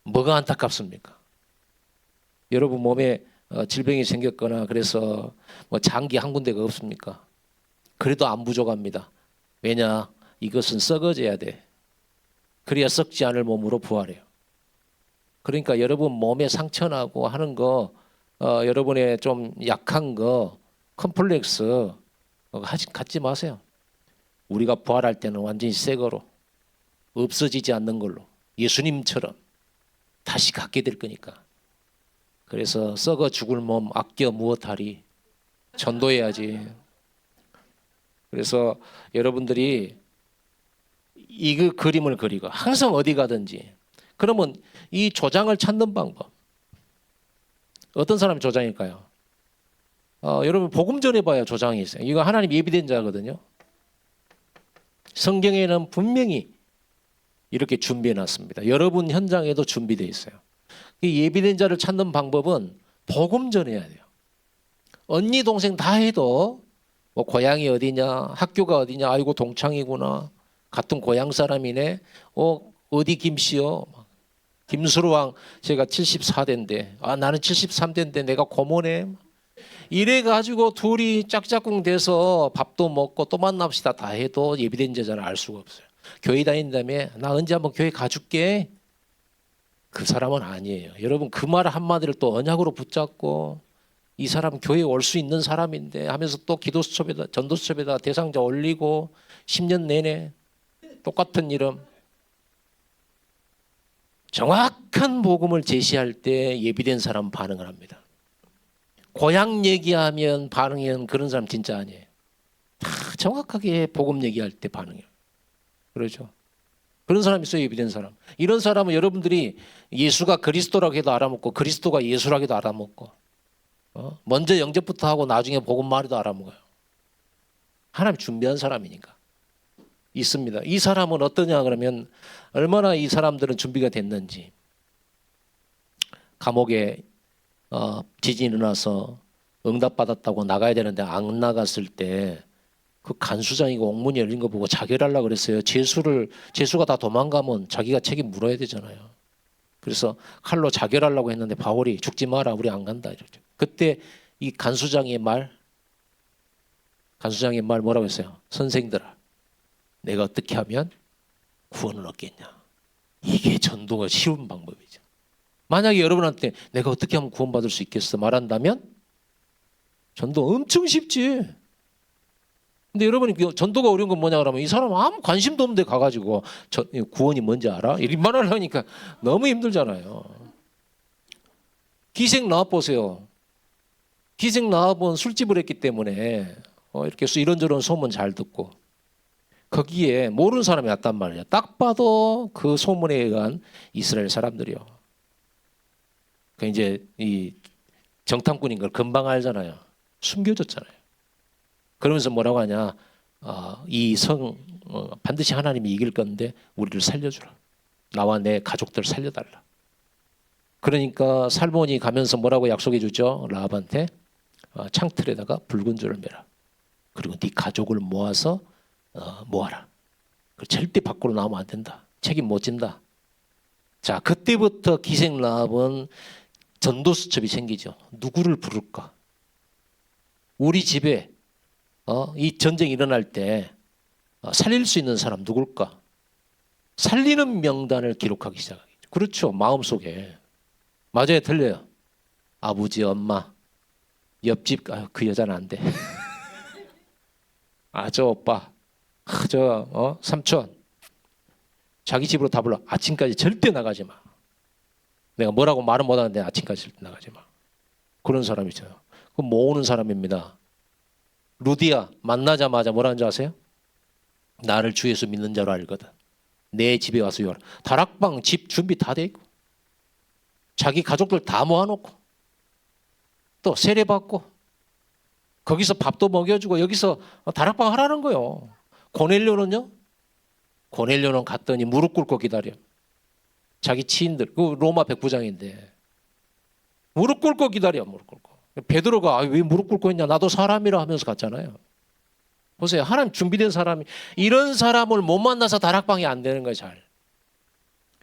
뭐가 안타깝습니까? 여러분 몸에 질병이 생겼거나 그래서 뭐 장기 한 군데가 없습니까? 그래도 안 부족합니다. 왜냐? 이것은 썩어져야 돼. 그래야 썩지 않을 몸으로 부활해요. 그러니까 여러분 몸에 상처나고 하는 거 여러분의 좀 약한 거 컴플렉스 갖지 마세요. 우리가 부활할 때는 완전히 새 거로 없어지지 않는 걸로 예수님처럼 다시 갖게 될 거니까. 그래서 썩어 죽을 몸 아껴 무엇하리 전도해야지. 그래서 여러분들이 이 그림을 그리고 항상 어디 가든지 그러면 이 조장을 찾는 방법 어떤 사람이 조장일까요? 여러분 복음 전해봐야 조장이 있어요. 이거 하나님 예비된 자거든요. 성경에는 분명히 이렇게 준비해놨습니다. 여러분 현장에도 준비되어 있어요. 이 예비된 자를 찾는 방법은 복음 전해야 돼요. 언니 동생 다 해도 뭐 고향이 어디냐 학교가 어디냐 아이고 동창이구나 같은 고향 사람이네 어디 김씨요 김수로왕 제가 74대인데 나는 73대인데 내가 고모네 이래가지고 둘이 짝짝꿍 돼서 밥도 먹고 또 만납시다 다 해도 예비된 자를 알 수가 없어요. 교회 다닌다며 나 언제 한번 교회 가줄게 그 사람은 아니에요. 여러분 그 말 한마디를 또 언약으로 붙잡고 이 사람 교회에 올 수 있는 사람인데 하면서 또 기도수첩에다 전도수첩에다 대상자 올리고 10년 내내 똑같은 이름 정확한 복음을 제시할 때 예비된 사람 반응을 합니다. 고향 얘기하면 반응은 그런 사람 진짜 아니에요. 다 정확하게 복음 얘기할 때 반응해요. 그렇죠. 그런 사람 있어요. 예비된 사람. 이런 사람은 여러분들이 예수가 그리스도라고 해도 알아먹고 그리스도가 예수라고 해도 알아먹고 먼저 영접부터 하고 나중에 복음 말해도 알아먹어요. 하나님 준비한 사람이니까. 있습니다. 이 사람은 어떠냐 그러면 얼마나 이 사람들은 준비가 됐는지. 감옥에 지진이 일어나서 응답받았다고 나가야 되는데 안 나갔을 때 그 간수장이고 옥문이 열린 거 보고 자결하려고 그랬어요. 죄수가 다 도망가면 자기가 책임 물어야 되잖아요. 그래서 칼로 자결하려고 했는데 바울이 죽지 마라 우리 안 간다 이러죠. 그때 이 간수장의 말 뭐라고 했어요? 선생들아 내가 어떻게 하면 구원을 얻겠냐. 이게 전도가 쉬운 방법이죠. 만약에 여러분한테 내가 어떻게 하면 구원받을 수 있겠어 말한다면 전도 엄청 쉽지. 근데 여러분이 전도가 어려운 건 뭐냐 그러면 이 사람 아무 관심도 없는데 가가지고 구원이 뭔지 알아? 이런 말을 하니까 너무 힘들잖아요. 기생 나와 보세요. 기생 나와본 술집을 했기 때문에 이렇게 이런저런 소문 잘 듣고 거기에 모르는 사람이 왔단 말이에요. 딱 봐도 그 소문에 의한 이스라엘 사람들이요. 그 이제 이 정탐꾼인 걸 금방 알잖아요. 숨겨졌잖아요. 그러면서 뭐라고 하냐? 반드시 하나님이 이길 건데 우리를 살려주라. 나와 내 가족들 살려달라. 그러니까 살몬이 가면서 뭐라고 약속해 주죠? 라합한테 창틀에다가 붉은 줄을 매라. 그리고 네 가족을 모아서 모아라. 절대 밖으로 나오면 안 된다. 책임 못 진다. 자, 그때부터 기생 라합은 전도수첩이 생기죠. 누구를 부를까? 우리 집에 이 전쟁이 일어날 때 살릴 수 있는 사람 누굴까? 살리는 명단을 기록하기 시작하겠죠. 그렇죠. 마음속에. 맞아요. 틀려요. 아버지, 엄마, 옆집 그 여자는 안 돼. 저 오빠, 삼촌. 자기 집으로 다 불러. 아침까지 절대 나가지 마. 내가 뭐라고 말은 못하는데 아침까지 절대 나가지 마. 그런 사람이 있어요. 그 모으는 사람입니다. 루디아 만나자마자 뭐라는 줄 아세요? 나를 주 예수 믿는 자로 알거든. 내 집에 와서 요하라. 다락방 집 준비 다 돼 있고 자기 가족들 다 모아놓고 또 세례받고 거기서 밥도 먹여주고 여기서 다락방 하라는 거예요. 고넬료는요? 고넬료는 갔더니 무릎 꿇고 기다려. 자기 치인들, 그 로마 백부장인데 무릎 꿇고 기다려. 무릎 꿇고. 베드로가 왜 무릎 꿇고 있냐? 나도 사람이라 하면서 갔잖아요. 보세요. 하나님 준비된 사람이 이런 사람을 못 만나서 다락방이 안 되는 거예요. 잘.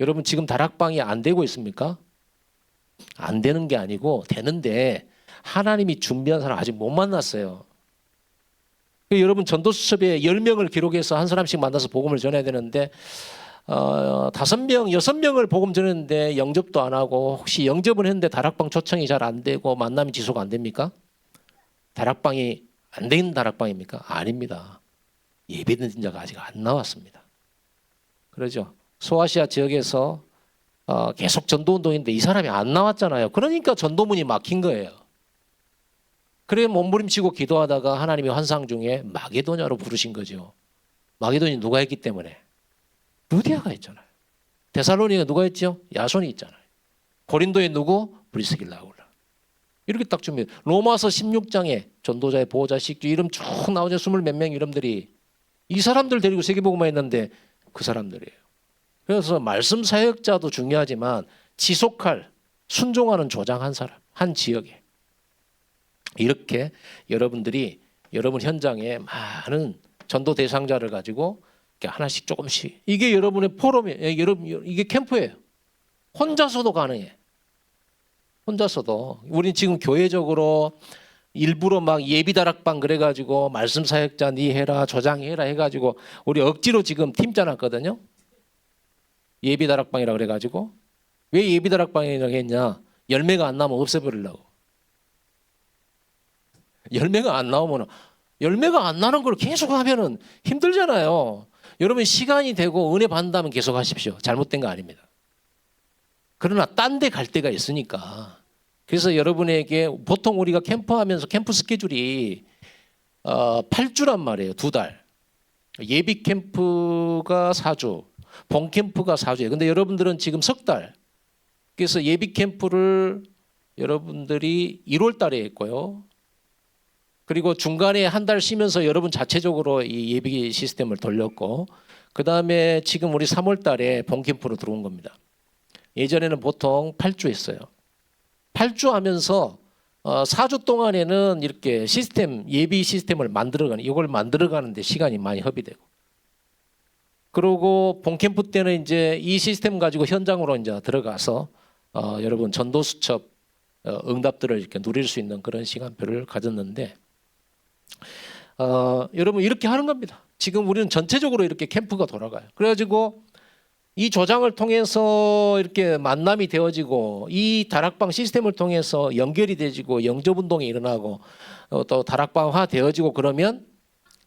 여러분 지금 다락방이 안 되고 있습니까? 안 되는 게 아니고 되는데 하나님이 준비한 사람 아직 못 만났어요. 여러분 전도수첩에 10명을 기록해서 한 사람씩 만나서 복음을 전해야 되는데 5명, 6명을 복음 전했는데 영접도 안 하고 혹시 영접은 했는데 다락방 초청이 잘 안 되고 만남이 지속 안 됩니까? 다락방이 안 되는 다락방입니까? 아닙니다. 예배드린 자가 아직 안 나왔습니다. 그러죠. 소아시아 지역에서 계속 전도운동인데 이 사람이 안 나왔잖아요. 그러니까 전도문이 막힌 거예요. 그래 몸부림치고 기도하다가 하나님이 환상 중에 마게도냐로 부르신 거죠. 마게도니 누가 했기 때문에? 루디아가 했잖아요. 데살로니가 누가 했죠? 야손이 있잖아요. 고린도에 누구? 브리스길라. 이렇게 딱 준비. 로마서 16장에 전도자의 보호자 식주 이름 쭉 나오죠. 20몇 명 이름들이. 이 사람들 데리고 세계복음화 했는데 그 사람들이에요. 그래서 말씀 사역자도 중요하지만 지속할 순종하는 조장한 사람 한 지역에 이렇게 여러분들이 여러분 현장에 많은 전도 대상자를 가지고 하나씩 조금씩 이게 여러분의 포럼이에요. 여러분 이게 캠프예요. 혼자서도 가능해. 혼자서도 우리 지금 교회적으로 일부러 막 예비다락방 그래가지고 말씀 사역자 니 해라 조장해라 해가지고 우리 억지로 지금 팀 짜놨거든요. 예비다락방이라 그래가지고 왜 예비다락방이라고 했냐? 열매가 안 나오면 없애버리려고. 열매가 안 나오면 열매가 안 나는 걸 계속 하면은 힘들잖아요. 여러분 시간이 되고 은혜 받는다면 계속 하십시오. 잘못된 거 아닙니다. 그러나 딴 데 갈 데가 있으니까. 그래서 여러분에게 보통 우리가 캠프하면서 캠프 스케줄이 8주란 말이에요. 2달. 예비 캠프가 4주, 본 캠프가 4주예요. 근데 여러분들은 지금 석 달. 그래서 예비 캠프를 여러분들이 1월 달에 했고요. 그리고 중간에 한 달 쉬면서 여러분 자체적으로 이 예비 시스템을 돌렸고 그다음에 지금 우리 3월 달에 본 캠프로 들어온 겁니다. 예전에는 보통 8주 했어요. 8주 하면서 4주 동안에는 이렇게 시스템 예비 시스템을 만들어가는 이걸 만들어가는데 시간이 많이 허비되고 그리고 본 캠프 때는 이제 이 시스템 가지고 현장으로 이제 들어가서 여러분 전도 수첩 응답들을 이렇게 누릴 수 있는 그런 시간표를 가졌는데 여러분 이렇게 하는 겁니다. 지금 우리는 전체적으로 이렇게 캠프가 돌아가요. 그래가지고 이 조장을 통해서 이렇게 만남이 되어지고 이 다락방 시스템을 통해서 연결이 되어지고 영접운동이 일어나고 또 다락방화 되어지고 그러면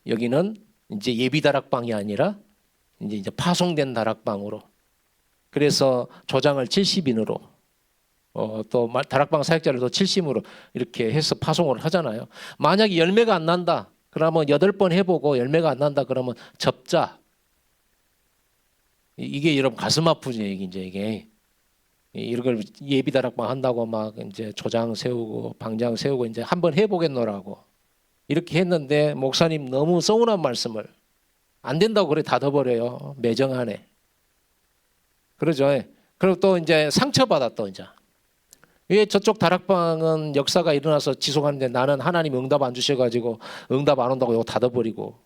여기는 이제 예비 다락방이 아니라 이제 파송된 다락방으로 그래서 조장을 70인으로 또 다락방 사역자를 또 70으로 이렇게 해서 파송을 하잖아요. 만약에 열매가 안 난다. 그러면 8번 해보고 열매가 안 난다. 그러면 접자. 이게 여러분 가슴 아프죠. 이게 이런 걸 예비 다락방 한다고 막 이제 조장 세우고 방장 세우고 이제 한번 해보겠노라고 이렇게 했는데 목사님 너무 서운한 말씀을 안 된다고 그래 닫아버려요. 매정하네. 그러죠. 그리고 또 이제 상처받아 또 이제. 왜 저쪽 다락방은 역사가 일어나서 지속하는데 나는 하나님 응답 안 주셔가지고 응답 안 온다고 이거 닫아버리고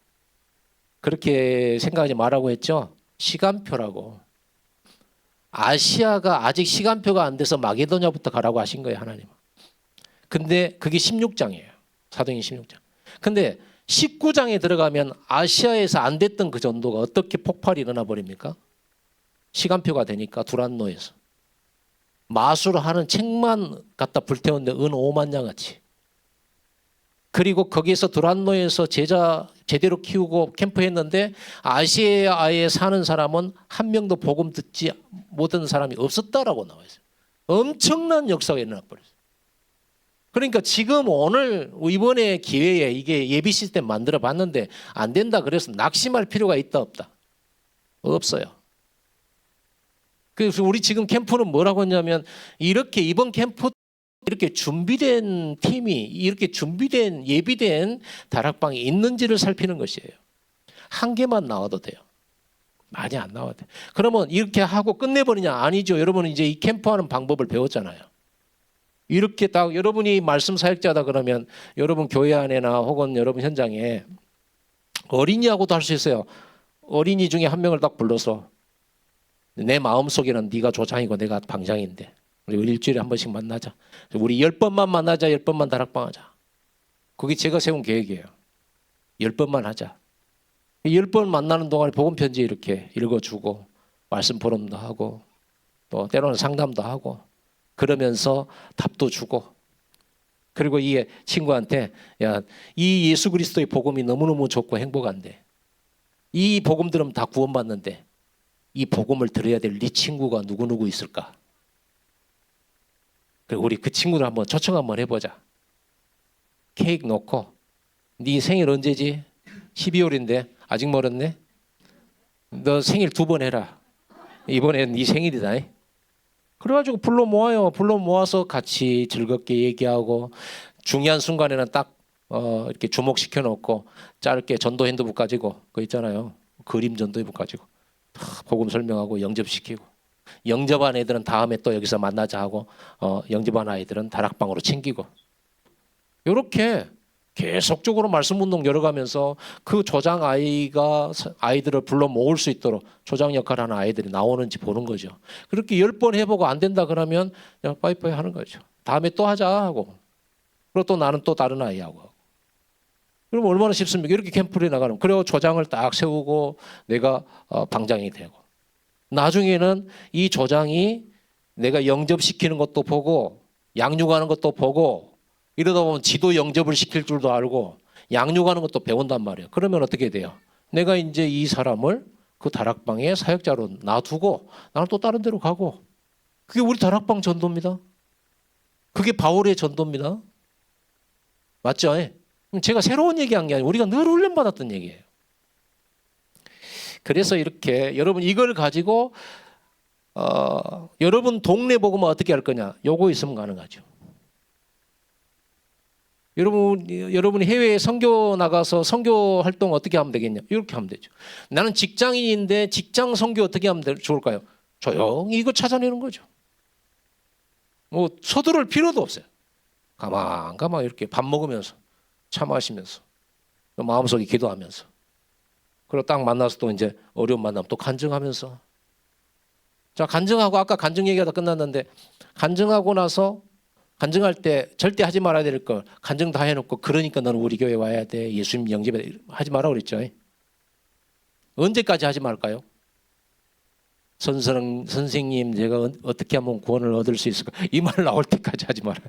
그렇게 생각하지 말라고 했죠. 시간표라고. 아시아가 아직 시간표가 안 돼서 마게도냐부터 가라고 하신 거예요, 하나님. 근데 그게 16장이에요. 사도행전 16장. 근데 19장에 들어가면 아시아에서 안 됐던 그 전도가 어떻게 폭발이 일어나 버립니까? 시간표가 되니까 두란노에서. 마수를 하는 책만 갖다 불태웠는데 은 5만 양어치. 그리고 거기에서 두란노에서 제자 제대로 키우고 캠프했는데 아시아에 사는 사람은 한 명도 복음 듣지 못한 사람이 없었다라고 나와 있어요. 엄청난 역사가 일어나 버렸어요. 그러니까 지금 오늘 이번에 기회에 이게 예비 시스템 만들어 봤는데 안 된다 그래서 낙심할 필요가 있다 없다? 없어요. 그래서 우리 지금 캠프는 뭐라고 했냐면 이렇게 이번 캠프 이렇게 준비된 팀이 이렇게 준비된 예비된 다락방이 있는지를 살피는 것이에요. 한 개만 나와도 돼요. 많이 안 나와도 돼요. 그러면 이렇게 하고 끝내버리냐? 아니죠. 여러분은 이제 이 캠프하는 방법을 배웠잖아요. 이렇게 딱 여러분이 말씀 사역자다 그러면 여러분 교회 안에나 혹은 여러분 현장에 어린이하고도 할 수 있어요. 어린이 중에 한 명을 딱 불러서 내 마음속에는 네가 조장이고 내가 방장인데 우리 일주일에 한 번씩 만나자. 우리 10번만 만나자. 10번만 다락방하자. 그게 제가 세운 계획이에요. 10번만 하자. 10번 만나는 동안에 복음 편지 이렇게 읽어주고 말씀 포럼도 하고 또 때로는 상담도 하고 그러면서 답도 주고 그리고 이 친구한테 야, 이 예수 그리스도의 복음이 너무너무 좋고 행복한데 이 복음 들으면 다 구원받는데 이 복음을 들어야 될 네 친구가 누구누구 있을까? 그리고 우리 그 친구를 한번 초청 한번 해보자. 케이크 놓고 네 생일 언제지? 12월인데 아직 멀었네. 너 생일 2번 해라. 이번엔 네 생일이다. 그래가지고 불러 모아요. 불러 모아서 같이 즐겁게 얘기하고 중요한 순간에는 딱 이렇게 주목시켜 놓고 짧게 전도 핸드북 가지고 그거 있잖아요. 그림 전도 핸드북 가지고 복음 설명하고 영접시키고 영접한 애들은 다음에 또 여기서 만나자 하고 영접한 아이들은 다락방으로 챙기고 이렇게 계속적으로 말씀 운동 열어가면서 그 조장 아이가 아이들을 불러 모을 수 있도록 조장 역할을 하는 아이들이 나오는지 보는 거죠. 그렇게 10번 해보고 안 된다 그러면 그냥 빠이빠이 하는 거죠. 다음에 또 하자 하고 그리고 또 나는 또 다른 아이하고 그럼 얼마나 쉽습니까? 이렇게 캠프를 나가는 그리고 조장을 딱 세우고 내가 방장이 되고 나중에는 이 조장이 내가 영접시키는 것도 보고 양육하는 것도 보고 이러다 보면 지도 영접을 시킬 줄도 알고 양육하는 것도 배운단 말이에요. 그러면 어떻게 돼요? 내가 이제 이 사람을 그 다락방에 사역자로 놔두고 나는 또 다른 데로 가고 그게 우리 다락방 전도입니다. 그게 바울의 전도입니다. 맞죠? 제가 새로운 얘기한 게 아니고 우리가 늘 훈련받았던 얘기예요. 그래서 이렇게 여러분 이걸 가지고 여러분 동네 복음은 어떻게 할 거냐? 요거 있으면 가능하죠. 여러분이 해외에 선교 나가서 선교 활동 어떻게 하면 되겠냐? 이렇게 하면 되죠. 나는 직장인인데 직장 선교 어떻게 하면 좋을까요? 조용히 이거 찾아내는 거죠. 뭐 서두를 필요도 없어요. 가만 이렇게 밥 먹으면서 차 마시면서 마음속에 기도하면서 그리고 딱 만나서 또 이제 어려운 만남 또 간증하면서 자 간증하고 아까 간증 얘기하다 끝났는데 간증하고 나서 간증할 때 절대 하지 말아야 될 걸 간증 다 해놓고 그러니까 너는 우리 교회 와야 돼 예수님 영접해 하지 말라고 그랬죠. 언제까지 하지 말까요? 선생님 제가 어떻게 하면 구원을 얻을 수 있을까? 이 말 나올 때까지 하지 말아요.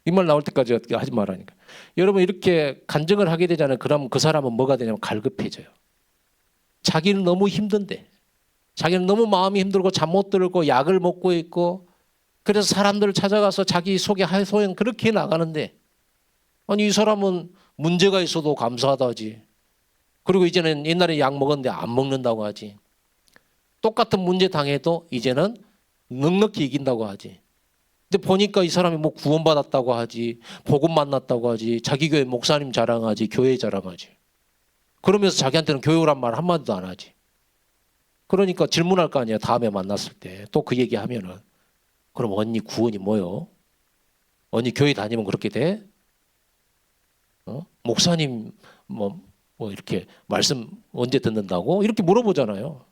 이 말 나올 때까지 어떻게 하지 말라니까. 여러분 이렇게 간증을 하게 되잖아요. 그럼 그 사람은 뭐가 되냐면 갈급해져요. 자기는 너무 힘든데 자기는 너무 마음이 힘들고 잠 못 들고 약을 먹고 있고 그래서 사람들을 찾아가서 자기 속에 하소연 그렇게 나가는데 아니 이 사람은 문제가 있어도 감사하다 하지. 그리고 이제는 옛날에 약 먹었는데 안 먹는다고 하지. 똑같은 문제 당해도 이제는 넉넉히 이긴다고 하지. 근데 보니까 이 사람이 뭐 구원받았다고 하지, 복음 만났다고 하지, 자기 교회 목사님 자랑하지, 교회 자랑하지. 그러면서 자기한테는 교회란 말 한마디도 안 하지. 그러니까 질문할 거 아니야. 다음에 만났을 때 또 그 얘기하면은 그럼 언니 구원이 뭐요? 언니 교회 다니면 그렇게 돼? 목사님 뭐 이렇게 말씀 언제 듣는다고? 이렇게 물어보잖아요.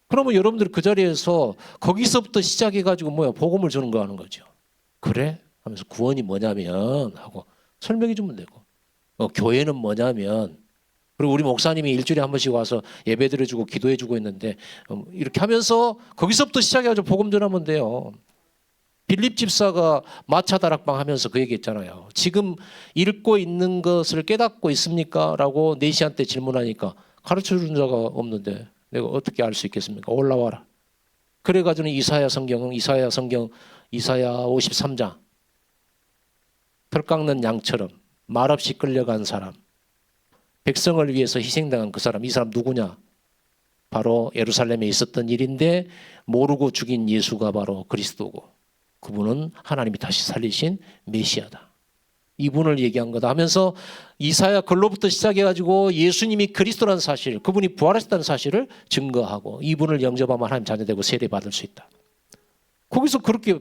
그러면 여러분들이 그 자리에서 거기서부터 시작해가지고 복음을 주는 거 하는 거죠. 그래? 하면서 구원이 뭐냐면 하고 설명해 주면 되고 교회는 뭐냐면 그리고 우리 목사님이 일주일에 한 번씩 와서 예배 드려주고 기도해주고 있는데 이렇게 하면서 거기서부터 시작해가지고 복음 전하면 돼요. 빌립 집사가 마차 다락방 하면서 그 얘기했잖아요. 지금 읽고 있는 것을 깨닫고 있습니까? 라고 네시한테 질문하니까 가르쳐주는 자가 없는데 내가 어떻게 알 수 있겠습니까? 올라와라. 그래가지고 이사야 53장 털 깎는 양처럼 말없이 끌려간 사람, 백성을 위해서 희생당한 그 사람, 이 사람 누구냐? 바로 예루살렘에 있었던 일인데 모르고 죽인 예수가 바로 그리스도고 그분은 하나님이 다시 살리신 메시아다. 이분을 얘기한 거다 하면서 이사야 글로부터 시작해가지고 예수님이 그리스도라는 사실, 그분이 부활하셨다는 사실을 증거하고 이분을 영접하면 하나님 자녀되고 세례받을 수 있다. 거기서 그렇게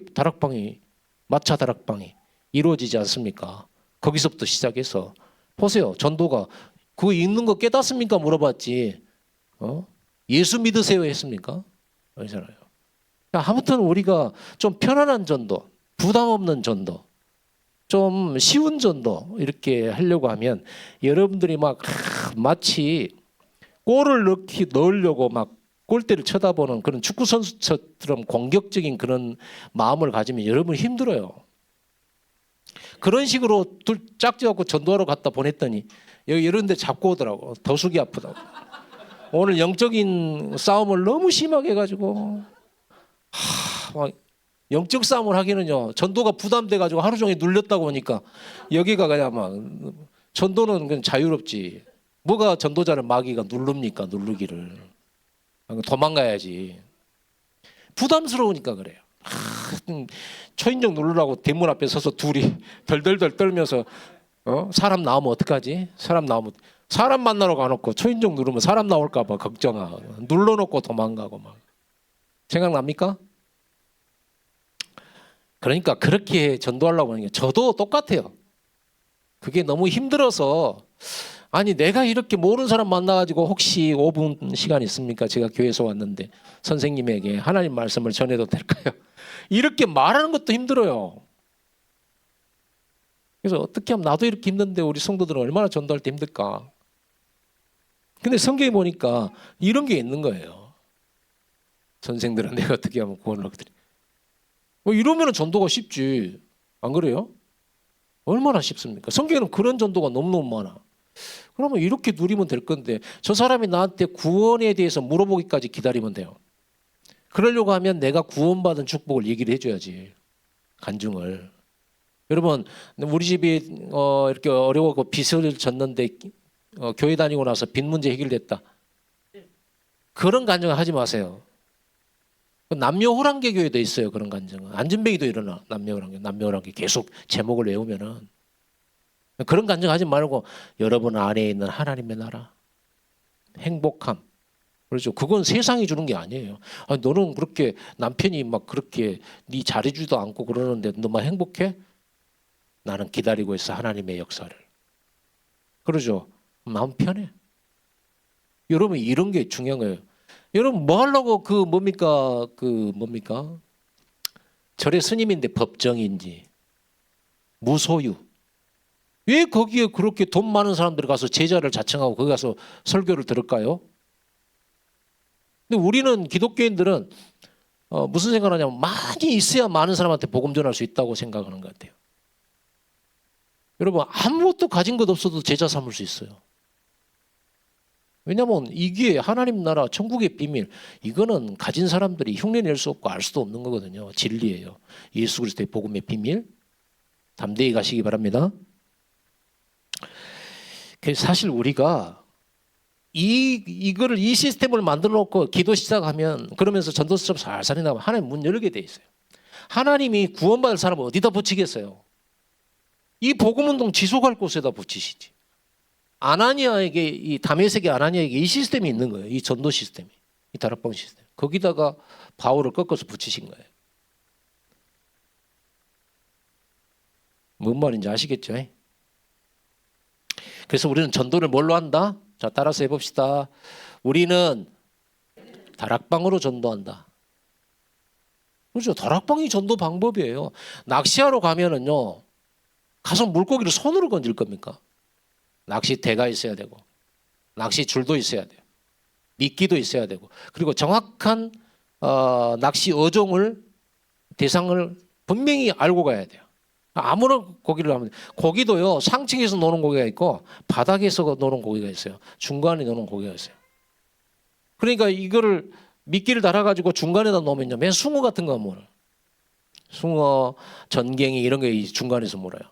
마차 다락방이 이루어지지 않습니까? 거기서부터 시작해서 보세요. 전도가 그거 읽는 거 깨닫습니까? 물어봤지. 예수 믿으세요 했습니까? 아니잖아요. 아무튼 우리가 좀 편안한 전도, 부담 없는 전도, 좀 쉬운 전도 이렇게 하려고 하면 여러분들이 마치 골을 넣으려고 막 골대를 쳐다보는 그런 축구 선수처럼 공격적인 그런 마음을 가지면 여러분이 힘들어요. 그런 식으로 둘 짝지어갖고 전도하러 갔다 보냈더니 여기 이런 데 잡고 오더라고. 더 속이 아프다고. 오늘 영적인 싸움을 너무 심하게 해가지고 막 영적 싸움을 하기는요. 전도가 부담돼가지고 하루 종일 눌렸다고 하니까 여기가 그냥 막 전도는 그냥 자유롭지. 뭐가 전도자를 마귀가 누릅니까? 누르기를. 도망가야지. 부담스러우니까 그래요. 초인종 누르라고 대문 앞에 서서 둘이 덜덜덜 떨면서 사람 나오면 어떡하지? 사람 만나러 가놓고 초인종 누르면 사람 나올까 봐 걱정하고 눌러놓고 도망가고 막. 생각납니까? 그러니까 그렇게 전도하려고 하는 게 저도 똑같아요. 그게 너무 힘들어서 아니 내가 이렇게 모르는 사람 만나가지고 혹시 5분 시간 있습니까? 제가 교회에서 왔는데 선생님에게 하나님 말씀을 전해도 될까요? 이렇게 말하는 것도 힘들어요. 그래서 어떻게 하면 나도 이렇게 힘든데 우리 성도들은 얼마나 전도할 때 힘들까? 근데 성경에 보니까 이런 게 있는 거예요. 선생들은 내가 어떻게 하면 구원을 얻게 이러면 전도가 쉽지. 안 그래요? 얼마나 쉽습니까? 성경에는 그런 전도가 너무너무 많아. 그러면 이렇게 누리면 될 건데 저 사람이 나한테 구원에 대해서 물어보기까지 기다리면 돼요. 그러려고 하면 내가 구원받은 축복을 얘기를 해줘야지. 간증을. 여러분 우리 집이 이렇게 어려워서 빚을 졌는데 교회 다니고 나서 빚 문제 해결됐다. 그런 간증을 하지 마세요. 남녀호랑개 교회도 있어요. 그런 간증은. 안진뱅이도 일어나. 남녀호랑개 계속 제목을 외우면은 그런 간증하지 말고 여러분 안에 있는 하나님의 나라, 행복함. 그렇죠. 그건 세상이 주는 게 아니에요. 너는 그렇게 남편이 막 그렇게 네 잘해주지도 않고 그러는데 너만 행복해? 나는 기다리고 있어 하나님의 역사를. 그러죠. 마음 편해. 여러분 이런 게 중요한 거예요. 여러분 뭐 하려고 뭡니까? 절의 스님인데 법정인지 무소유. 왜 거기에 그렇게 돈 많은 사람들이 가서 제자를 자청하고 거기 가서 설교를 들을까요? 근데 우리는 기독교인들은 무슨 생각을 하냐면 많이 있어야 많은 사람한테 복음 전할 수 있다고 생각하는 것 같아요. 여러분 아무것도 가진 것 없어도 제자 삼을 수 있어요. 왜냐하면 이게 하나님 나라 천국의 비밀, 이거는 가진 사람들이 흉내낼 수 없고 알 수도 없는 거거든요. 진리예요. 예수 그리스도의 복음의 비밀. 담대히 가시기 바랍니다. 사실 우리가 이 시스템을 만들어 놓고 기도 시작하면 그러면서 전도서처럼 살살이 나면 하나님 문 열게 돼 있어요. 하나님이 구원받을 사람을 어디다 붙이겠어요? 이 복음운동 지속할 곳에다 붙이시지. 아나니아에게, 이 다메섹의 아나니아에게 이 시스템이 있는 거예요. 이 전도 시스템이, 이 다락방 시스템. 거기다가 바울을 꺾어서 붙이신 거예요. 뭔 말인지 아시겠죠? 그래서 우리는 전도를 뭘로 한다? 자, 따라서 해봅시다. 우리는 다락방으로 전도한다. 그렇죠? 다락방이 전도 방법이에요. 낚시하러 가면은요, 가서 물고기를 손으로 건질 겁니까? 낚시대가 있어야 되고, 낚시줄도 있어야 돼요. 미끼도 있어야 되고, 그리고 정확한 낚시 어종을, 대상을 분명히 알고 가야 돼요. 아무런 고기를 하면, 고기도요, 상층에서 노는 고기가 있고 바닥에서 노는 고기가 있어요. 중간에 노는 고기가 있어요. 그러니까 이거를 미끼를 달아가지고 중간에다 놓으면요, 맨 숭어 같은 거 물어요. 숭어, 전갱이 이런 게 중간에서 물어요.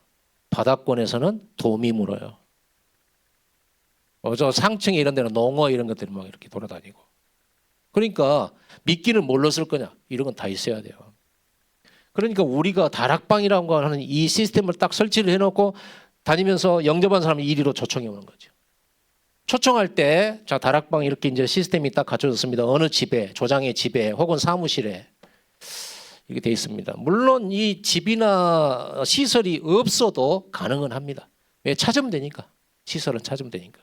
바닥권에서는 도미 물어요. 저 상층에 이런 데는 농어 이런 것들이 막 이렇게 돌아다니고. 그러니까 미끼를 뭘로 쓸 거냐, 이런 건 다 있어야 돼요. 그러니까 우리가 다락방이라고 하는 이 시스템을 딱 설치를 해놓고 다니면서 영접한 사람을 이리로 초청해 오는 거죠. 초청할 때, 자, 다락방 이렇게 이제 시스템이 딱 갖춰졌습니다. 어느 집에, 조장의 집에 혹은 사무실에 이렇게 돼 있습니다. 물론 이 집이나 시설이 없어도 가능은 합니다. 왜? 찾으면 되니까. 시설은 찾으면 되니까.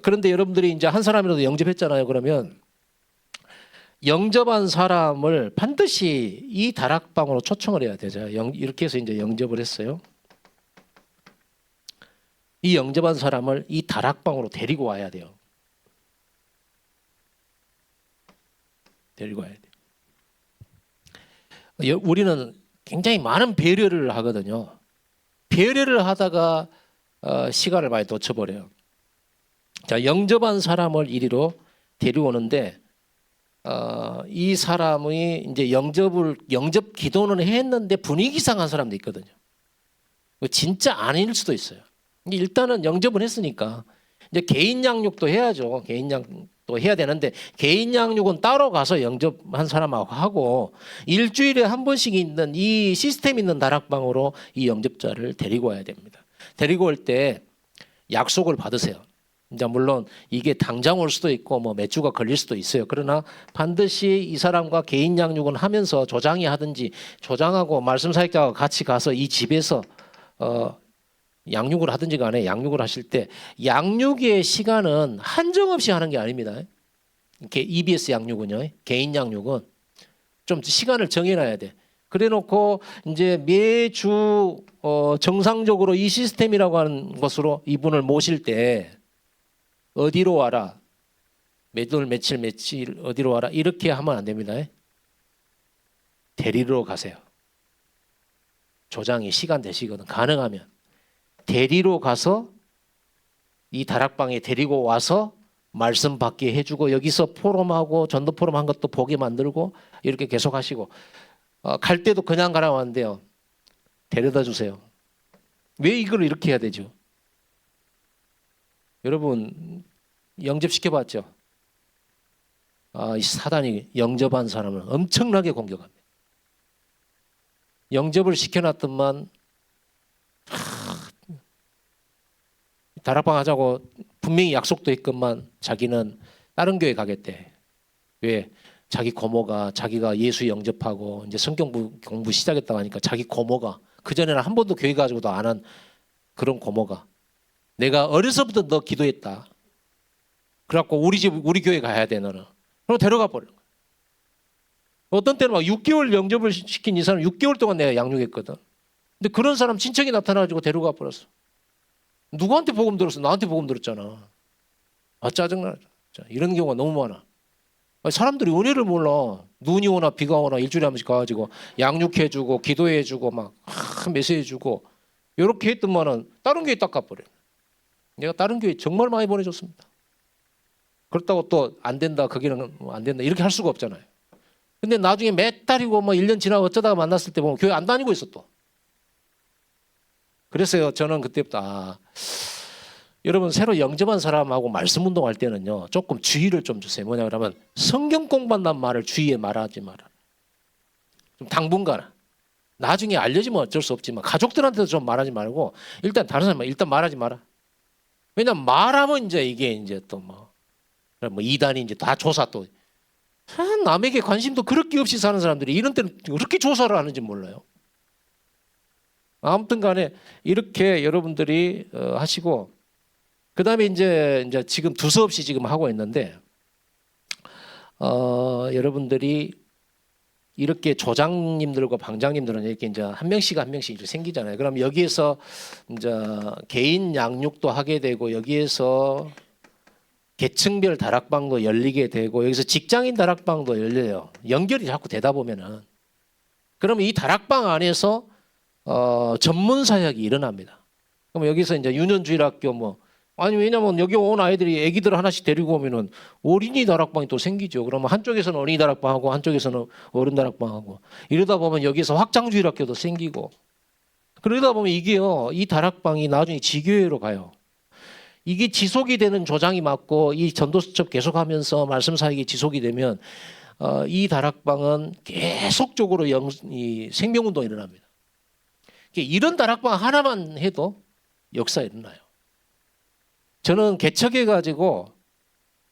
그런데 여러분들이 이제 한 사람이라도 영접했잖아요. 그러면 영접한 사람을 반드시 이 다락방으로 초청을 해야 되죠. 이렇게 해서 이제 영접을 했어요. 이 영접한 사람을 이 다락방으로 데리고 와야 돼요. 데리고 와야 돼요. 우리는 굉장히 많은 배려를 하거든요. 배려를 하다가 시간을 많이 놓쳐버려요. 자, 영접한 사람을 이리로 데려오는데 이 사람이 이제 영접 기도는 했는데 분위기 상한 사람도 있거든요. 진짜 아닐 수도 있어요. 일단은 영접은 했으니까 이제 개인 양육도 해야죠. 개인 양육도 해야 되는데 개인 양육은 따로 가서 영접한 사람하고 하고 일주일에 한 번씩 있는 이 시스템 있는 다락방으로 이 영접자를 데리고 와야 됩니다. 데리고 올 때 약속을 받으세요. 이제 물론 이게 당장 올 수도 있고 뭐 몇 주가 걸릴 수도 있어요. 그러나 반드시 이 사람과 개인 양육은 하면서 조장이 하든지 조장하고 말씀 사역자가 같이 가서 이 집에서 양육을 하든지 간에 양육을 하실 때 양육의 시간은 한정없이 하는 게 아닙니다. EBS 양육은요, 개인 양육은 좀 시간을 정해놔야 돼. 그래놓고 이제 매주 정상적으로 이 시스템이라고 하는 것으로 이분을 모실 때 어디로 와라, 매달 며칠 어디로 와라 이렇게 하면 안 됩니다. 데리러 가세요. 조장이 시간 되시거든. 가능하면 데리러 가서 이 다락방에 데리고 와서 말씀 받게 해주고 여기서 포럼하고 전도 포럼 한 것도 보게 만들고 이렇게 계속 하시고 갈 때도 그냥 가라고 하는데요. 데려다 주세요. 왜 이걸 이렇게 해야 되죠? 여러분 영접시켜봤죠? 이 사단이 영접한 사람을 엄청나게 공격합니다. 영접을 시켜놨더만 다락방 하자고 분명히 약속도 했건만 자기는 다른 교회 가겠대. 왜? 자기 고모가 자기가 예수 영접하고 이제 성경 공부 시작했다고 하니까 자기 고모가 그전에는 한 번도 교회 가지고도 안 한 그런 고모가 내가 어려서부터 너 기도했다. 그래갖고 우리 교회 가야 돼 너는. 그럼 데려가 버려. 어떤 때는 막 6개월 영접을 시킨 이 사람 6개월 동안 내가 양육했거든. 근데 그런 사람 친척이 나타나가지고 데려가 버렸어. 누구한테 복음 들었어? 나한테 복음 들었잖아. 짜증나. 이런 경우가 너무 많아. 사람들이 은혜를 몰라. 눈이 오나 비가 오나 일주일에 한 번씩 가가지고 양육해주고 기도해주고 막 메시해주고 이렇게 했더만은 다른 교회 딱 가버려. 내가 다른 교회 정말 많이 보내줬습니다. 그렇다고 또 안 된다, 거기는 안 된다 이렇게 할 수가 없잖아요. 근데 나중에 몇 달이고 뭐 1년 지나고 어쩌다가 만났을 때 보면 교회 안 다니고 있어 또. 그래서요 저는 그때부터 여러분 새로 영접한 사람하고 말씀 운동할 때는요 조금 주의를 좀 주세요. 뭐냐 그러면 성경 공부한다는 말을 주위에 말하지 마라. 좀 당분간은. 나중에 알려지면 어쩔 수 없지만 가족들한테도 좀 말하지 말고 일단 다른 사람은 일단 말하지 마라. 왜냐면 말하면 이제 이게 이제 또 뭐 이단이 이제 다 조사 또 남에게 관심도 그렇게 없이 사는 사람들이 이런 때는 그렇게 조사를 하는지 몰라요. 아무튼 간에 이렇게 여러분들이 하시고 그다음에 이제 지금 두서없이 지금 하고 있는데 여러분들이 이렇게 조장님들과 방장님들은 이렇게 이제 한 명씩 이렇게 생기잖아요. 그럼 여기에서 이제 개인 양육도 하게 되고 여기에서 계층별 다락방도 열리게 되고 여기서 직장인 다락방도 열려요. 연결이 자꾸 되다 보면은 그러면 이 다락방 안에서 전문 사역이 일어납니다. 그럼 여기서 이제 유년주일학교 아니 왜냐면 여기 온 아이들이 애기들 하나씩 데리고 오면은 어린이 다락방이 또 생기죠. 그러면 한쪽에서는 어린이 다락방하고 한쪽에서는 어른 다락방하고 이러다 보면 여기서 확장주일학교도 생기고 그러다 보면 이게요 이 다락방이 나중에 지교회로 가요. 이게 지속이 되는 조장이 맞고 이 전도수첩 계속하면서 말씀 사역이 지속이 되면 이 다락방은 계속적으로 이 생명운동이 일어납니다. 이런 다락방 하나만 해도 역사 일어나요. 저는 개척해가지고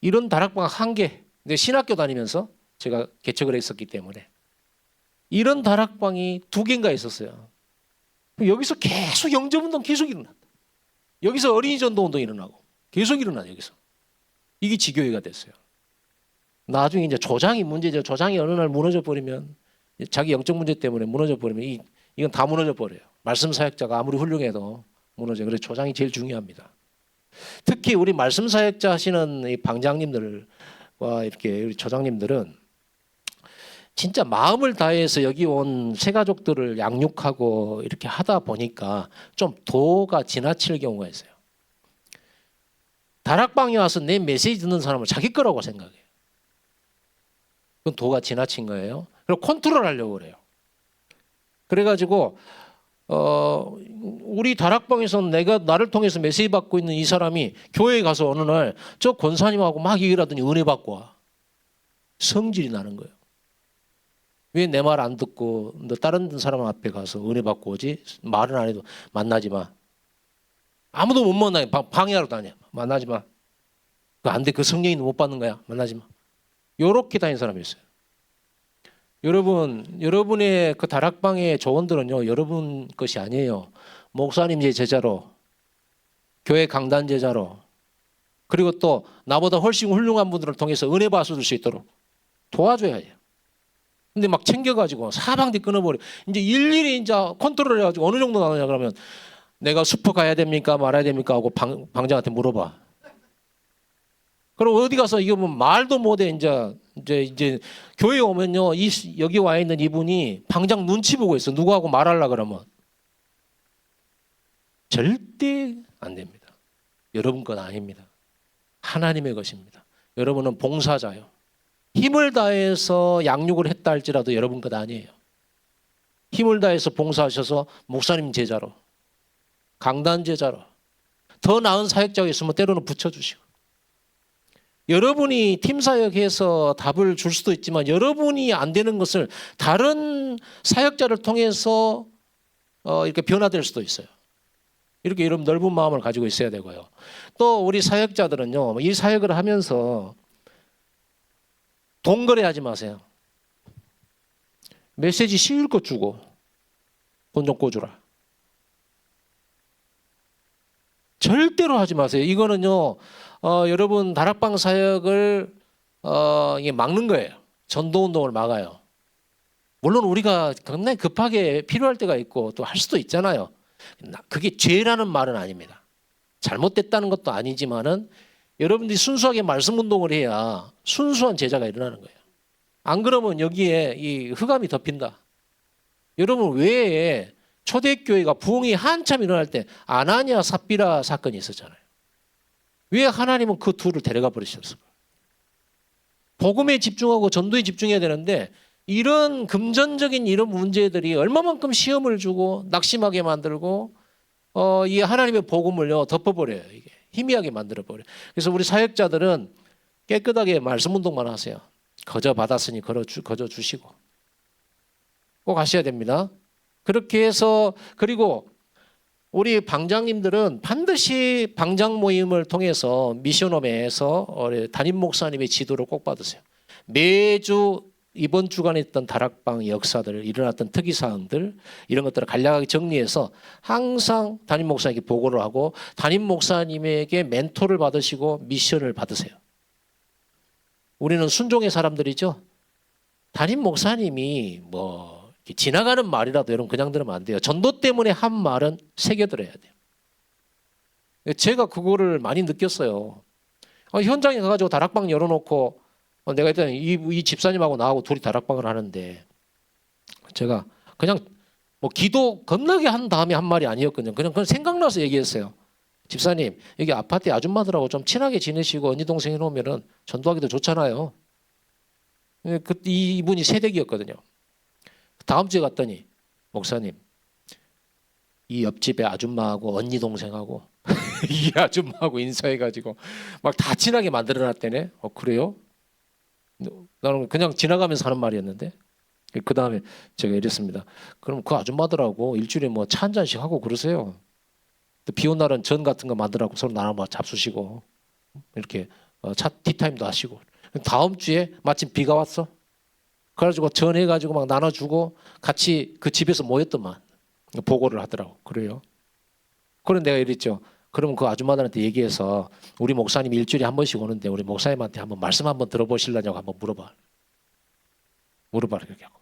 이런 다락방 한 개, 신학교 다니면서 제가 개척을 했었기 때문에 이런 다락방이 2개인가 있었어요. 여기서 계속 영접운동 계속 일어난다. 여기서 어린이 전도 운동이 일어나고 계속 일어나요. 여기서 이게 지교회가 됐어요. 나중에 이제 조장이 문제죠. 조장이 어느 날 무너져 버리면 자기 영적 문제 때문에 무너져 버리면 이건 다 무너져 버려요. 말씀 사역자가 아무리 훌륭해도 무너져요. 그래서 조장이 제일 중요합니다. 특히 우리 말씀 사역자 하시는 이 방장님들과 이렇게 우리 조장님들은 진짜 마음을 다해서 여기 온 새가족들을 양육하고 이렇게 하다 보니까 좀 도가 지나칠 경우가 있어요. 다락방에 와서 내 메시지 듣는 사람을 자기 거라고 생각해요. 그건 도가 지나친 거예요. 그리고 컨트롤 하려고 그래요. 그래가지고 우리 다락방에서 내가 나를 통해서 메시지 받고 있는 이 사람이 교회에 가서 어느 날 저 권사님하고 막 얘기를 하더니 은혜 받고 와. 성질이 나는 거예요. 왜 내 말 안 듣고 너 다른 사람 앞에 가서 은혜 받고 오지? 말은 안 해도 만나지 마. 아무도 못 만나요. 방해하러 다녀. 만나지 마. 그거 안 돼. 그 성령이 못 받는 거야. 만나지 마. 요렇게 다니는 사람이 있어요. 여러분의 그 다락방의 조언들은요, 여러분 것이 아니에요. 목사님 제자로, 교회 강단 제자로, 그리고 또 나보다 훨씬 훌륭한 분들을 통해서 은혜 받을 수 있도록 도와줘야 해요. 근데 막 챙겨가지고 사방뒤 끊어버려. 이제 일일이 이제 컨트롤 해가지고 어느 정도 나오냐 그러면 내가 슈퍼 가야 됩니까 말아야 됩니까 하고 방장한테 물어봐. 그럼 어디 가서 이거 뭐 말도 못해 이제 교회 오면요 여기 와 있는 이분이 방장 눈치 보고 있어. 누구하고 말하려 그러면 절대 안 됩니다. 여러분 건 아닙니다. 하나님의 것입니다. 여러분은 봉사자요. 힘을 다해서 양육을 했다 할지라도 여러분 것 아니에요. 힘을 다해서 봉사하셔서 목사님 제자로, 강단 제자로, 더 나은 사역자가 있으면 때로는 붙여주시고. 여러분이 팀 사역해서 답을 줄 수도 있지만 여러분이 안 되는 것을 다른 사역자를 통해서 이렇게 변화될 수도 있어요. 이렇게 여러분 넓은 마음을 가지고 있어야 되고요. 또 우리 사역자들은요, 이 사역을 하면서 동거래하지 마세요. 메시지 쉬울 것 주고 돈 좀 꿔주라. 절대로 하지 마세요. 이거는요, 여러분 다락방 사역을 이게 막는 거예요. 전도운동을 막아요. 물론 우리가 굉장히 급하게 필요할 때가 있고 또 할 수도 있잖아요. 그게 죄라는 말은 아닙니다. 잘못됐다는 것도 아니지만은 여러분들이 순수하게 말씀 운동을 해야 순수한 제자가 일어나는 거예요. 안 그러면 여기에 이 흑암이 덮인다. 여러분 왜 초대교회가 부흥이 한참 일어날 때 아나니아 삽비라 사건이 있었잖아요. 왜 하나님은 그 둘을 데려가 버리셨을까요? 복음에 집중하고 전도에 집중해야 되는데 이런 금전적인 이런 문제들이 얼마만큼 시험을 주고 낙심하게 만들고 이 하나님의 복음을요 덮어버려요. 이게 희미하게 만들어버려요. 그래서 우리 사역자들은 깨끗하게 말씀 운동만 하세요. 거저 받았으니 거저 주시고 꼭 하셔야 됩니다. 그렇게 해서 그리고 우리 방장님들은 반드시 방장 모임을 통해서 미션홈에서 담임 목사님의 지도를 꼭 받으세요. 매주 이번 주간에 있던 다락방 역사들, 일어났던 특이사항들 이런 것들을 간략하게 정리해서 항상 담임 목사님께 보고를 하고 담임 목사님에게 멘토를 받으시고 미션을 받으세요. 우리는 순종의 사람들이죠. 담임 목사님이 뭐 지나가는 말이라도 여러분 그냥 들으면 안 돼요. 전도 때문에 한 말은 새겨들어야 돼요. 제가 그거를 많이 느꼈어요. 현장에 가가지고 다락방 열어놓고 내가 일단 이 집사님하고 나하고 둘이 다락방을 하는데 제가 그냥 뭐 기도 겁나게 한 다음에 한 말이 아니었거든요. 그냥 생각나서 얘기했어요. 집사님 여기 아파트 아줌마들하고 좀 친하게 지내시고 언니 동생 해놓으면은 전도하기도 좋잖아요. 이분이 새댁이었거든요. 다음 주에 갔더니 목사님 이 옆집에 아줌마하고 언니 동생하고 이 아줌마하고 인사해가지고 막 다 친하게 만들어놨대네. 그래요? 나는 그냥 지나가면서 하는 말이었는데 그 다음에 제가 이랬습니다. 그럼 그 아줌마들하고 일주일에 뭐 차 한 잔씩 하고 그러세요. 비 온 날은 전 같은 거 만들라고 서로 나눠 잡수시고 이렇게 차 티타임도 하시고 다음 주에 마침 비가 왔어. 그래가지고 전해가지고 막 나눠주고 같이 그 집에서 모였더만 보고를 하더라고. 그래요. 그런 내가 이랬죠. 그러면 그 아줌마들한테 얘기해서 우리 목사님 일주일에 한 번씩 오는데 우리 목사님한테 한번 말씀 한번 들어보시려냐고 한번 물어봐. 물어봐라 그렇게 하고.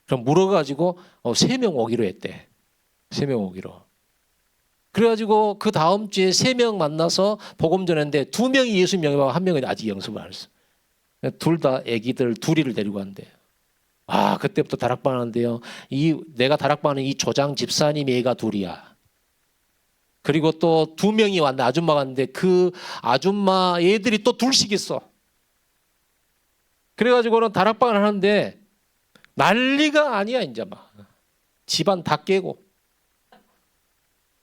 그럼 물어가지고 3명 오기로 했대. 3명 오기로. 그래가지고 그 다음 주에 3명 만나서 복음 전했는데 2명이 예수 명예하고 1명은 아직 영접을 안 했어. 둘 다 애기들 둘이를 데리고 간대. 그때부터 다락방 하는데요. 내가 다락방하는 이 조장 집사님이 애가 둘이야. 그리고 또 2명이 왔는데 아줌마가 왔는데 그 아줌마 애들이 또 둘씩 있어. 그래가지고는 다락방을 하는데 난리가 아니야 이제 막. 집안 다 깨고.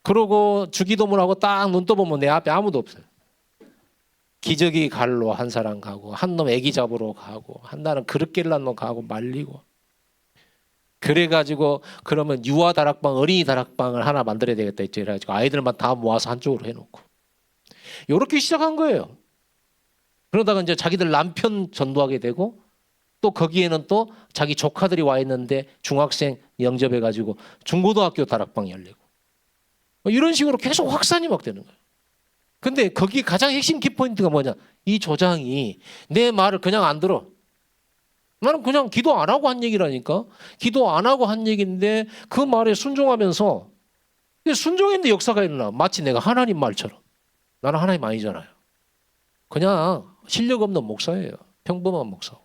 그러고 주기도문하고 딱 눈 떠보면 내 앞에 아무도 없어요. 기저귀 갈로 한 사람 가고 한 놈 애기 잡으러 가고 한 나는 그릇 깰란 놈 가고 말리고. 그래가지고 그러면 유아 다락방 어린이 다락방을 하나 만들어야 되겠다 했죠. 그래가지고 아이들만 다 모아서 한쪽으로 해놓고 이렇게 시작한 거예요. 그러다가 이제 자기들 남편 전도하게 되고 또 거기에는 또 자기 조카들이 와 있는데 중학생 영접해가지고 중고등학교 다락방 열리고 이런 식으로 계속 확산이 막 되는 거예요. 근데 거기 가장 핵심 키포인트가 뭐냐? 이 조장이 내 말을 그냥 안 들어. 나는 그냥 기도 안 하고 한 얘기라니까. 기도 안 하고 한 얘기인데 그 말에 순종하면서 순종했는데 역사가 일어나. 마치 내가 하나님 말처럼. 나는 하나님 아니잖아요. 그냥 실력 없는 목사예요. 평범한 목사.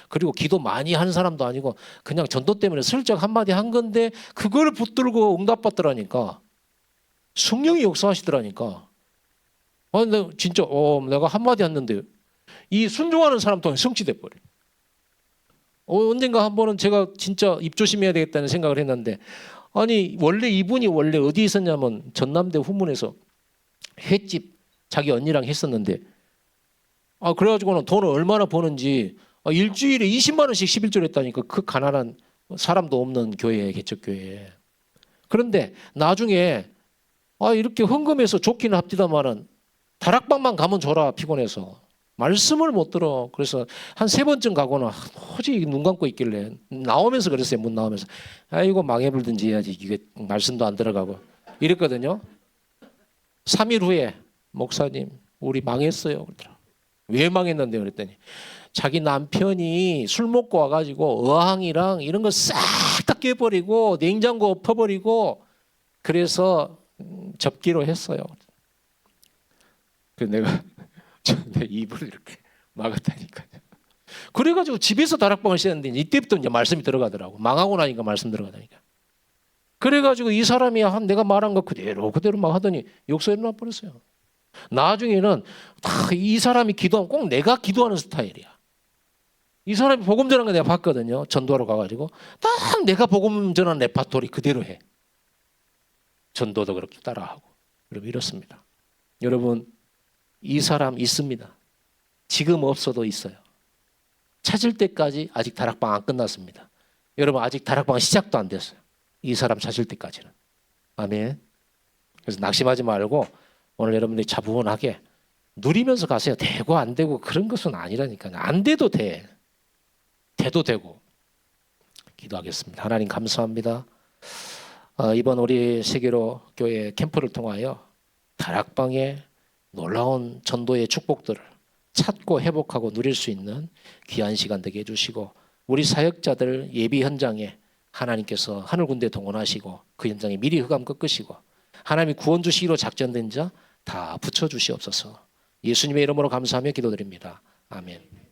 그리고 기도 많이 한 사람도 아니고 그냥 전도 때문에 슬쩍 한마디 한 건데 그걸 붙들고 응답받더라니까. 성령이 역사하시더라니까. 근데 진짜 내가 한마디 했는데 이 순종하는 사람 통해 성취돼 버려. 언젠가 한 번은 제가 진짜 입조심해야 되겠다는 생각을 했는데 원래 이분이 원래 어디 있었냐면 전남대 후문에서 횟집 자기 언니랑 했었는데 그래가지고는 돈을 얼마나 버는지 일주일에 20만 원씩 11조를 했다니까. 그 가난한 사람도 없는 교회 개척교회. 그런데 나중에 이렇게 헌금해서 좋기는 합디다마는 다락방만 가면 줘라 피곤해서. 말씀을 못 들어. 그래서 한 3번쯤 가고는 도저히 눈 감고 있길래 나오면서 그랬어요. 문 나오면서 이거 망해불든지 해야지 이게 말씀도 안 들어가고 이랬거든요. 3일 후에 목사님 우리 망했어요 그러더라. 왜 망했는데 그랬더니 자기 남편이 술 먹고 와가지고 어항이랑 이런 거 싹 다 깨버리고 냉장고 엎어버리고 그래서 접기로 했어요. 그래서 내가 내 입을 이렇게 막았다니까요. 그래가지고 집에서 다락방을 씌웠는데 이때부터 이제 말씀이 들어가더라고. 망하고 나니까 말씀 들어가다니까. 그래가지고 이 사람이 내가 말한 거 그대로 막 하더니 역사 일어나 버렸어요. 나중에는 이 사람이 기도하면 꼭 내가 기도하는 스타일이야. 이 사람이 복음 전하는 거 내가 봤거든요. 전도하러 가가지고 딱 내가 복음 전하는 레파토리 그대로 해. 전도도 그렇게 따라하고. 여러분 이렇습니다. 여러분 이 사람 있습니다. 지금 없어도 있어요. 찾을 때까지 아직 다락방 안 끝났습니다. 여러분 아직 다락방 시작도 안 됐어요. 이 사람 찾을 때까지는. 아멘. 그래서 낙심하지 말고 오늘 여러분들이 차분하게 누리면서 가세요. 되고 안 되고 그런 것은 아니라니까요. 안 돼도 돼. 돼도 되고. 기도하겠습니다. 하나님 감사합니다. 이번 우리 세계로 교회 캠프를 통하여 다락방의 놀라운 전도의 축복들을 찾고 회복하고 누릴 수 있는 귀한 시간 되게 해주시고 우리 사역자들 예비 현장에 하나님께서 하늘 군대 동원하시고 그 현장에 미리 흑암 꺾으시고 하나님이 구원 주시기로 작전된 자 다 붙여주시옵소서. 예수님의 이름으로 감사하며 기도드립니다. 아멘.